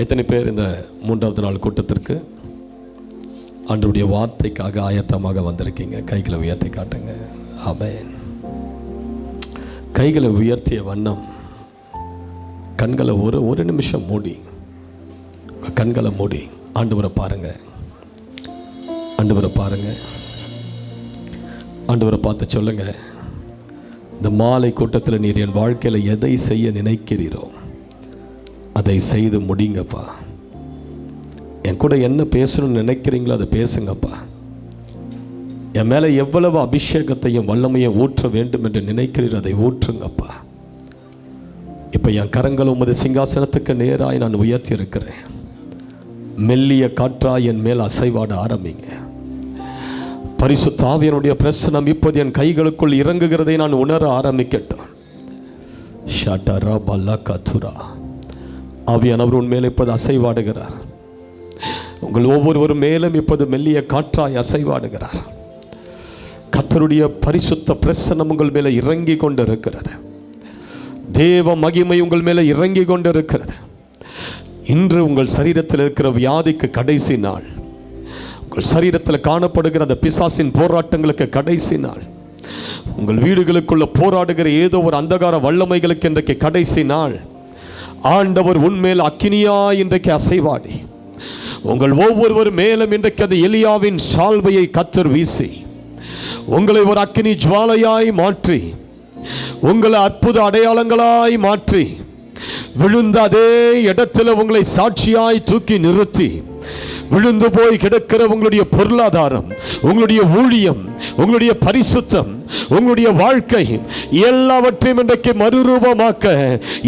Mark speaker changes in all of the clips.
Speaker 1: எத்தனை பேர் இந்த 3வது நாள் கூட்டத்திற்கு ஆண்டவருடைய வார்த்தைக்காக ஆயத்தமாக வந்திருக்கீங்க? கைகளை உயர்த்தி காட்டுங்க. ஆமென். கைகளை உயர்த்திய வண்ணம் கண்களை ஒரு நிமிஷம் மூடி, கண்களை மூடி ஆண்டவரை பாருங்க. ஆண்டவரை பாருங்க. ஆண்டவரை பார்த்து சொல்லுங்க, இந்த மாலை கூட்டத்தில் நீர் என் வாழ்க்கையில் எதை செய்ய நினைக்கிறீரோ அதை செய்து முடிங்கப்பா. என் கூட என்ன பேசணும்னு நினைக்கிறீங்களோ அதை பேசுங்கப்பா. என் மேலே எவ்வளவு அபிஷேகத்தையும் வல்லமையும் ஊற்ற வேண்டும் என்று நினைக்கிறீர் அதை ஊற்றுங்கப்பா. இப்போ என் கரங்கள் உமது சிங்காசனத்துக்கு நேராய் நான் உயர்த்தி இருக்கிறேன். மெல்லிய காற்றாய் என் மேல் அசைவாட ஆரம்பிங்க. பரிசுத்த ஆவியானுடைய பிரசனம் இப்போது என் கைகளுக்குள் இறங்குகிறதை நான் உணர ஆரம்பிக்கட்டும். ஷாட்டரா பல்லா கத்துரா. ஆவியானவர் உண்மையில் இப்போது அசைவாடுகிறார். உங்கள் ஒவ்வொருவரும் மேலும் இப்போது மெல்லிய காற்றாய் அசைவாடுகிறார். கர்த்தருடைய பரிசுத்த பிரசன்னம் உங்கள் மேலே இறங்கி கொண்டு இருக்கிறது. தேவ மகிமை உங்கள் மேலே இறங்கி கொண்டு இருக்கிறது. இன்று உங்கள் சரீரத்தில் இருக்கிற வியாதிக்கு கடைசி நாள். உங்கள் சரீரத்தில் காணப்படுகிற அந்த பிசாசின் போராட்டங்களுக்கு கடைசி நாள். உங்கள் வீடுகளுக்குள்ள போராடுகிற ஏதோ ஒரு அந்தகார வல்லமைகளுக்கு இன்றைக்கு கடைசி நாள். ஆண்டவர் உன்மேல் அக்கினியா இன்றைக்கு அசைவாடி உங்கள் ஒவ்வொருவர் மேலும் இன்றைக்கு அந்த எலியாவின் சால்வையை கர்த்தர் வீசி உங்களை ஒரு அக்கினி ஜுவாலையாய் மாற்றி, உங்களை அற்புத அடையாளங்களாய் மாற்றி, விழுந்த அதே இடத்துல உங்களை சாட்சியாய் தூக்கி நிறுத்தி, விழுந்து போய் கிடக்கிற உங்களுடைய பொருளாதாரம், உங்களுடைய ஊழியம், உங்களுடைய பரிசுத்தம், உங்களுடைய வாழ்க்கை எல்லாவற்றையும் இன்றைக்கு மறுரூபமாக்க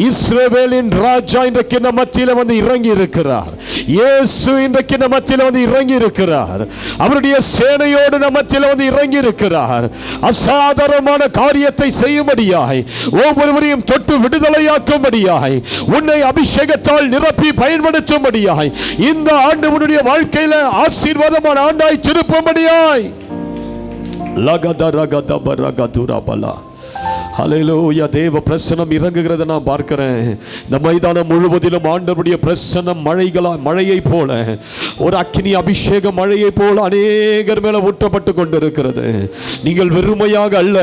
Speaker 1: இஸ்ரவேலின் ராஜா இன்றைக்கு நம்ம மத்தியில் வந்து இறங்கி இருக்கிறார். இயேசு இன்றைக்கு நம்ம மத்தியில் வந்து இறங்கி இருக்கிறார். அவருடைய சேனையோடு நம்ம மத்தியில் வந்து இறங்கி இருக்கிறார். அசாதாரணமான காரியத்தை செய்யும்படியாய், ஒவ்வொருவரையும் தொட்டு விடுதலையாக்கும்படியாய், உன்னை அபிஷேகத்தால் நிரப்பி பயன்படுத்தும்படியாய், இந்த ஆண்டு உன்னுடைய வாழ்க்கையில ஆசீர்வாதமான ஆண்டாய் திருப்பும்படியாய். ஹல்லேலூயா. தேவ பிரசனம் இறங்குகிறத நான் பார்க்கிறேன். இந்த மைதானம் முழுவதிலும் ஆண்டவருடைய பிரசனம் மழையை போல, ஒரு அக்கினி அபிஷேக மழையை போல அநேகர் மேல ஊற்றப்பட்டு கொண்டிருக்கிறது. நீங்கள் வெறுமையாக அல்ல,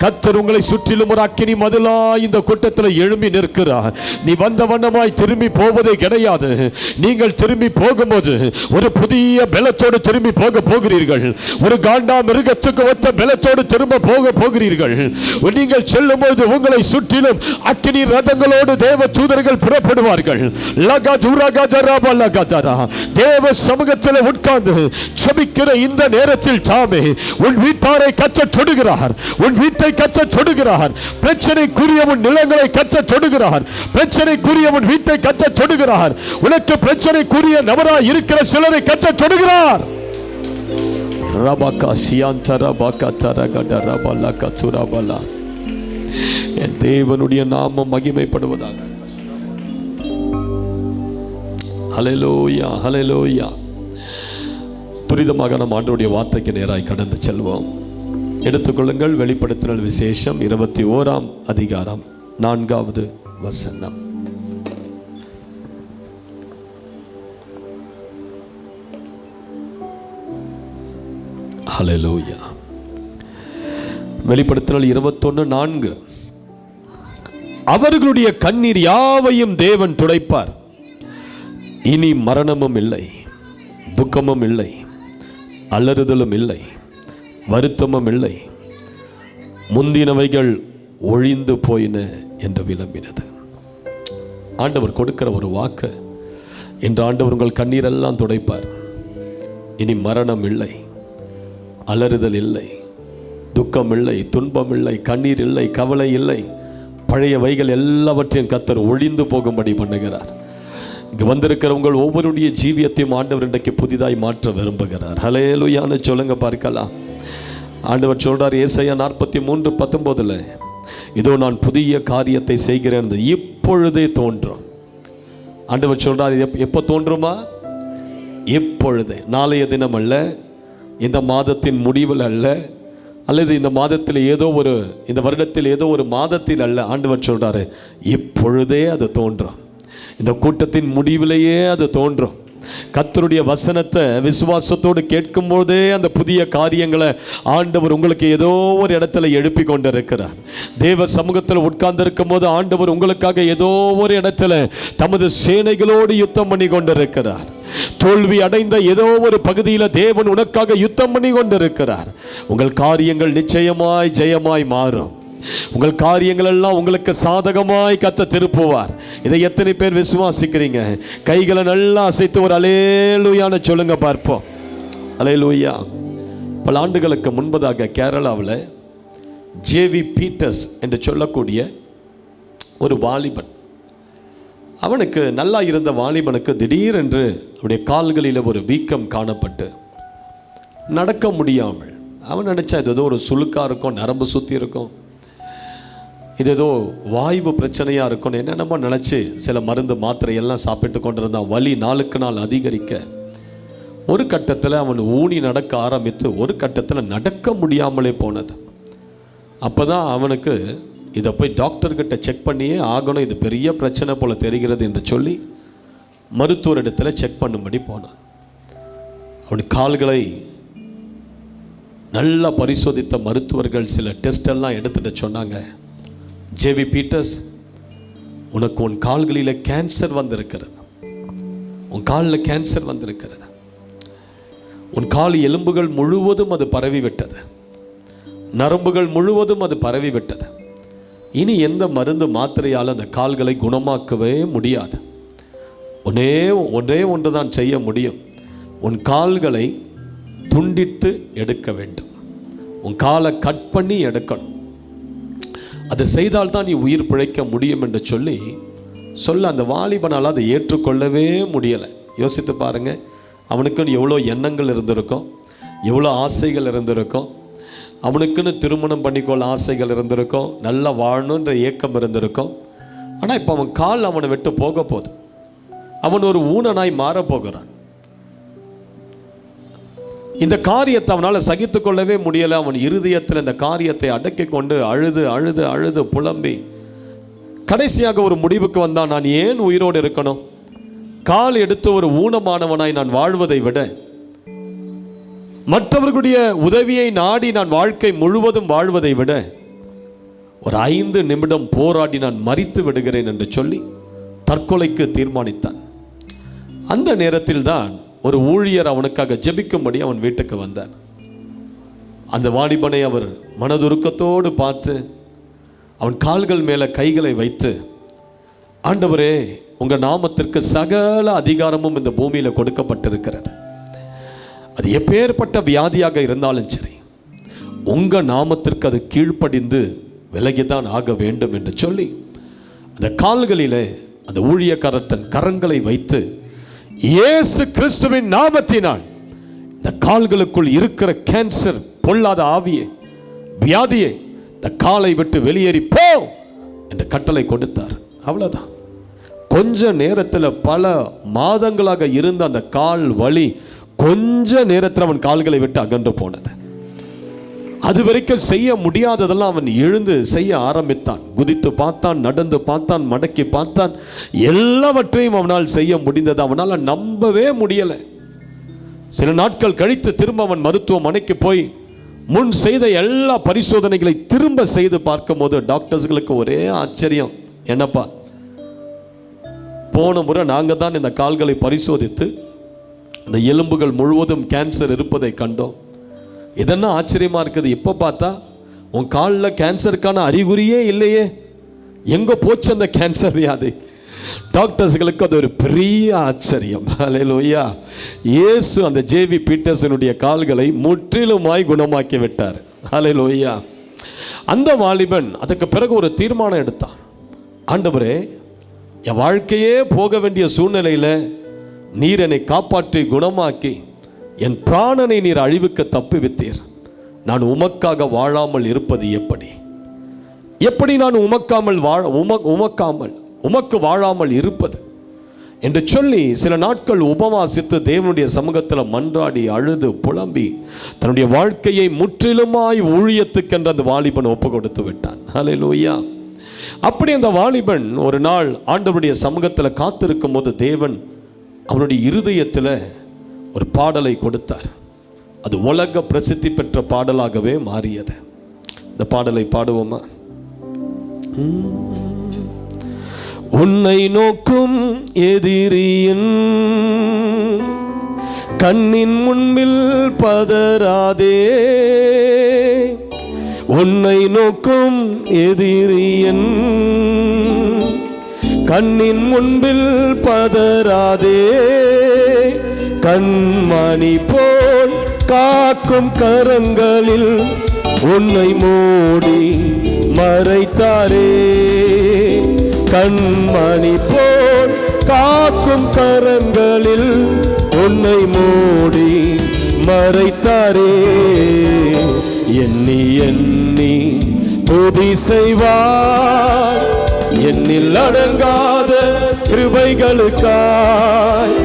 Speaker 1: கர்த்தர் உங்களை சுற்றிலும் ஒரு அக்கினி மதிலாய் இந்த கூட்டத்தில் எழும்பி நிற்கிறார். நீ வந்த வண்ணமாய் திரும்பி போவதே கிடையாது. நீங்கள் திரும்பி போகும்போது ஒரு புதிய பலத்தோடு திரும்பி போகிறீர்கள். ஒரு காண்டா மிருகத்துக்கு ஒத்த பலத்தோடு திரும்ப போகிறீர்கள். நீங்கள் செல்லும்போது உங்களை சுற்றிலும் அக்கினி ரதங்களோடு தேவ தூதர்கள் புறப்படுவார்கள். தேவ சமூகத்தில் உட்கார்ந்து ஜெபிக்கிற இந்த நேரத்தில் தாமே உன் வீட்டாரை கற்றத் தொடுகிறார். உன் வீட்டை கற்றத் தொடுகிறார். பிரச்சனைக்குரிய உன் நிலங்களை கற்றத் தொடுகிறார். பிரச்சனைக்குரிய உன் வீட்டை கற்றத் தொடுகிறார். உனக்கு பிரச்சனைக்குரிய நபராய் இருக்கிற சிலரை கற்றத் தொடுகிறார். என் தேவனுடைய நாமம் மகிமைப்படுவதாக. ஹல்லேலூயா, ஹல்லேலூயா. துரிதமாக நம் ஆண்டவருடைய வார்த்தைக்கு நேராய் கடந்து செல்வோம். எடுத்துக்கொள்ளுங்கள். வெளிப்படுத்தினல் விசேஷம் 21ஆம் அதிகாரம் 4வது வசனம். ஹல்லேலூயா. வெளிப்படுத்தினல் 21:4. அவர்களுடைய கண்ணீர் யாவையும் தேவன் துடைப்பார். இனி மரணமும் இல்லை, துக்கமும் இல்லை, அலறுதலும் இல்லை, வருத்தமும் இல்லை, முந்தினவைகள் ஒழிந்து போயின என்று விளம்பினது. ஆண்டவர் கொடுக்கிற ஒரு வாக்கு. இன்று ஆண்டவர் உங்கள் கண்ணீரெல்லாம் துடைப்பார். இனி மரணம் இல்லை, அலறுதல் இல்லை, துக்கம் இல்லை, துன்பம் இல்லை, கண்ணீர் இல்லை, கவலை இல்லை. பழைய வைகள் எல்லாவற்றையும் கர்த்தர் ஒழிந்து போகும்படி பண்ணுகிறார். இங்கு வந்திருக்கிற உங்கள் ஒவ்வொருடைய ஜீவியத்தையும் ஆண்டவர் இன்றைக்கு புதிதாய் மாற்ற விரும்புகிறார். ஹல்லேலூயான்னு சொல்லுங்க பார்க்கலாம். ஆண்டவர் சொல்றார் ஏசாயா 43:19, இதோ நான் புதிய காரியத்தை செய்கிறேன், இப்பொழுதே தோன்றும். ஆண்டவர் சொல்றார், எப்போ தோன்றுமா? இப்பொழுதே. நாளைய தினம் அல்ல, இந்த மாதத்தின் முடிவில் அல்ல, அல்லது இந்த மாதத்தில் இந்த வருடத்தில் ஏதோ ஒரு மாதத்தில் அல்ல. ஆண்டவர் சொல்றாரு, இப்பொழுதே அது தோன்றும். இந்த கூட்டத்தின் முடிவிலேயே அது தோன்றும். கர்த்தருடைய வசனத்தை விசுவாசத்தோடு கேட்கும் போதே அந்த புதிய காரியங்களை ஆண்டவர் உங்களுக்கு ஏதோ ஒரு இடத்துல எழுப்பி கொண்டிருக்கிறார். தேவ சமூகத்தில் உட்கார்ந்திருக்கும் போது ஆண்டவர் உங்களுக்காக ஏதோ ஒரு இடத்துல தமது சேனைகளோடு யுத்தம் பண்ணி கொண்டிருக்கிறார். தோல்வி அடைந்த ஏதோ ஒரு பகுதியில் தேவன் உனக்காக யுத்தம் பண்ணி கொண்டிருக்கிறார். உங்கள் காரியங்கள் நிச்சயமாய் ஜெயமாய் மாறும். உங்கள் காரியங்கள் எல்லாம் உங்களுக்கு சாதகமாய் கர்த்தர் திருப்புவார். இதை எத்தனை பேர் விசுவாசிக்கிறீங்க? கைகளை நல்லா அசைத்து ஒரு அல்லேலூயான்னு சொல்லுங்க பார்ப்போம். அல்லேலூயா. பல ஆண்டுகளுக்கு முன்பதாக கேரளாவில் ஜேவி பீட்டர்ஸ் என்று சொல்லக்கூடிய ஒரு வாலிபன், அவனுக்கு நல்லா இருந்த வாலிபனுக்கு திடீரென்று அவனுடைய கால்களில் ஒரு வீக்கம் காணப்பட்டு நடக்க முடியாமல், அவன் நினச்சா இது ஏதோ ஒரு சுளுக்காக இருக்கும், நரம்பு சுற்றி இருக்கும், இது ஏதோ வாய்வு பிரச்சனையாக இருக்கும்னு என்னென்னமோ நினச்சி சில மருந்து மாத்திரை எல்லாம் சாப்பிட்டு கொண்டிருந்தான். வலி நாளுக்கு நாள் அதிகரிக்க ஒரு கட்டத்தில் அவன் ஊனி நடக்க ஆரம்பித்து ஒரு கட்டத்தில் நடக்க முடியாமலே போனது. அப்போ தான் அவனுக்கு இதை போய் டாக்டர்கிட்ட செக் பண்ணியே ஆகணும், இது பெரிய பிரச்சனை போல் தெரிகிறது என்று சொல்லி மருத்துவர் இடத்துல செக் பண்ணும்படி போனான். அவன் கால்களை நல்லா பரிசோதித்த மருத்துவர்கள் சில டெஸ்ட் எல்லாம் எடுத்துகிட்டு சொன்னாங்க, ஜேவி பீட்டர்ஸ், உனக்கு உன் கால்களில் கேன்சர் வந்திருக்கிறது. உன் காலில் கேன்சர் வந்திருக்கிறது. உன் கால் எலும்புகள் முழுவதும் அது பரவிவிட்டது. நரம்புகள் முழுவதும் அது பரவிவிட்டது. இனி எந்த மருந்து மாத்திரையால் அந்த கால்களை குணமாக்கவே முடியாது. ஒன்றே ஒன்று தான் செய்ய முடியும். உன் கால்களை துண்டித்து எடுக்க வேண்டும். உன் காலை கட் பண்ணி எடுக்கணும். அதை செய்தால்தான் நீ உயிர் பிழைக்க முடியும் என்று சொல்ல அந்த வாலிபனால் அதை ஏற்றுக்கொள்ளவே முடியலை. யோசித்து பாருங்கள், அவனுக்குன்னு எவ்வளோ எண்ணங்கள் இருந்திருக்கும், எவ்வளோ ஆசைகள் இருந்திருக்கும். அவனுக்குன்னு திருமணம் பண்ணிக்கொள்ள ஆசைகள் இருந்திருக்கும், நல்லா வாழணுன்ற ஏக்கம் இருந்திருக்கும். ஆனால் இப்போ அவன் கால் அவனை விட்டு போக போகுது. அவன் ஒரு ஊனனாய் மாறப்போகிறான். இந்த காரியத்தை அவனால் சகித்து கொள்ளவே முடியலை. அவன் இருதயத்தில் இந்த காரியத்தை அடக்கி கொண்டு அழுது அழுது அழுது புலம்பி கடைசியாக ஒரு முடிவுக்கு வந்தான். நான் ஏன் உயிரோடு இருக்கணும்? கால் எடுத்து ஒரு ஊனமானவனாய் நான் வாழ்வதை விட மற்றவர்களுடைய உதவியை நாடி நான் வாழ்க்கை முழுவதும் வாழ்வதை விட ஒரு 5 நிமிடம் போராடி நான் மரித்து விடுகிறேன் என்று சொல்லி தற்கொலைக்கு தீர்மானித்தான். அந்த நேரத்தில் தான் ஒரு ஊழியர் அவனுக்காக ஜெபிக்கும்படி அவன் வீட்டுக்கு வந்தார். அந்த வாலிபனை அவர் மனதுருக்கத்தோடு பார்த்து அவன் கால்கள் மேலே கைகளை வைத்து, ஆண்டவரே, உங்கள் நாமத்திற்கு சகல அதிகாரமும் இந்த பூமியில் கொடுக்கப்பட்டிருக்கிறது. அது எப்பேற்பட்ட வியாதியாக இருந்தாலும் சரி, உங்கள் நாமத்திற்கு அது கீழ்ப்படிந்து விலகிதான் ஆக வேண்டும் என்று சொல்லி அந்த கால்களிலே அந்த ஊழியக்காரர் தன் கரங்களை வைத்து, இயேசு கிறிஸ்துவின் நாமத்தினால் இந்த கால்களுக்குள் இருக்கிற கேன்சர், பொல்லாத ஆவியை, வியாதியை இந்த காலை விட்டு வெளியேறி போ என்று கட்டளை கொடுத்தார். அவ்வளோதான். கொஞ்ச நேரத்தில் பல மாதங்களாக இருந்த அந்த கால் வலி கொஞ்ச நேரத்தில் அவன் கால்களை விட்டு அகன்று போனது. அது வரைக்கும் செய்ய முடியாததெல்லாம் அவன் எழுந்து செய்ய ஆரம்பித்தான். குதித்து பார்த்தான், நடந்து பார்த்தான், மடக்கி பார்த்தான், எல்லாவற்றையும் அவனால் செய்ய முடிந்தது. அவனால் நம்பவே முடியலை. சில நாட்கள் கழித்து திரும்ப அவன் மருத்துவமனைக்கு போய் முன் செய்த எல்லா பரிசோதனைகளை திரும்ப செய்து பார்க்கும் போது டாக்டர்ஸ்களுக்கு ஒரே ஆச்சரியம். என்னப்பா, போன முறை நாங்கள் தான் இந்த கால்களை பரிசோதித்து இந்த எலும்புகள் முழுவதும் கேன்சர் இருப்பதை கண்டோம். இதெல்லாம் ஆச்சரியமாக இருக்குது. இப்போ பார்த்தா உன் காலில் கேன்சருக்கான அறிகுறியே இல்லையே, எங்கே போச்சு அந்த கேன்சர் வியாதி? டாக்டர்ஸ்களுக்கு அது ஒரு பெரிய ஆச்சரியம். அல்லேலூயா. இயேசு அந்த ஜேவி பீட்டர்ஸனுடைய கால்களை முற்றிலுமாய் குணமாக்கி விட்டார். அல்லேலூயா. அந்த வாலிபன் அதுக்கு பிறகு ஒரு தீர்மானம் எடுத்தான். ஆண்டவரே, என் வாழ்க்கையே போக வேண்டிய சூழ்நிலையில் நீர் என்னை காப்பாற்றி குணமாக்கி என் பிராணனை நீர் அழிவுக்கு தப்புவித்தீர். நான் உமக்காக வாழாமல் இருப்பது எப்படி நான் உமக்கு வாழாமல் இருப்பது என்று சொல்லி சில நாட்கள் உபவாசித்து தேவனுடைய சமூகத்தில் மன்றாடி அழுது புலம்பி தன்னுடைய வாழ்க்கையை முற்றிலுமாய் ஊழியத்துக்கென்று அந்த வாலிபன் ஒப்பு கொடுத்து விட்டான். அல்லேலூயா. அப்படி அந்த வாலிபன் ஒரு நாள் ஆண்டவருடைய சமூகத்தில் காத்திருக்கும் போது தேவன் அவனுடைய இருதயத்தில் ஒரு பாடலை கொடுத்தார். அது உலக பிரசித்தி பெற்ற பாடலாகவே மாறியது. இந்த பாடலை பாடுவோமா? உன்னை நோக்கும் எதிரியின் கண்ணின் முன்பில் பதறாதே, உன்னை நோக்கும் எதிரியின் கண்ணின் முன்பில் பதறாதே, கண்மணி போல் காக்கும் கரங்களில் உன்னை மூடி மறைத்தாரே, கண்மணி போல் காக்கும் கரங்களில் உன்னை மூடி மறைத்தாரே. எண்ணி எண்ணி துதி செய்வார் என்னில் அடங்காத கிருபைகளுக்காய்,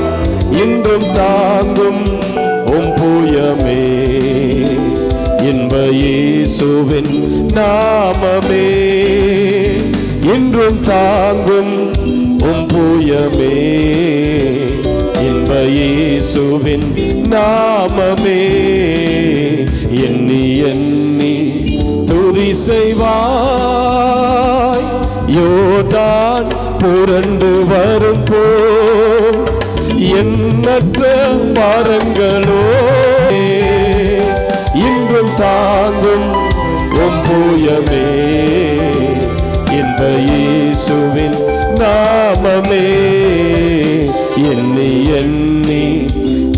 Speaker 1: இன்றும் தாங்கும் உம் புயமே இன்ப இயேசுவின் நாமமே, இன்றும் தாங்கும் உம் புயமே இன்ப இயேசுவின் நாமமே. எண்ணி எண்ணி துதி செய்வாய் யோர்தான் புரண்டு வரும் போல் எண்ணற்ற பாரங்களோ, இன்றும் தாங்கும் உம் புயமே இன்ப இயேசுவின் நாமமே. எண்ணி எண்ணி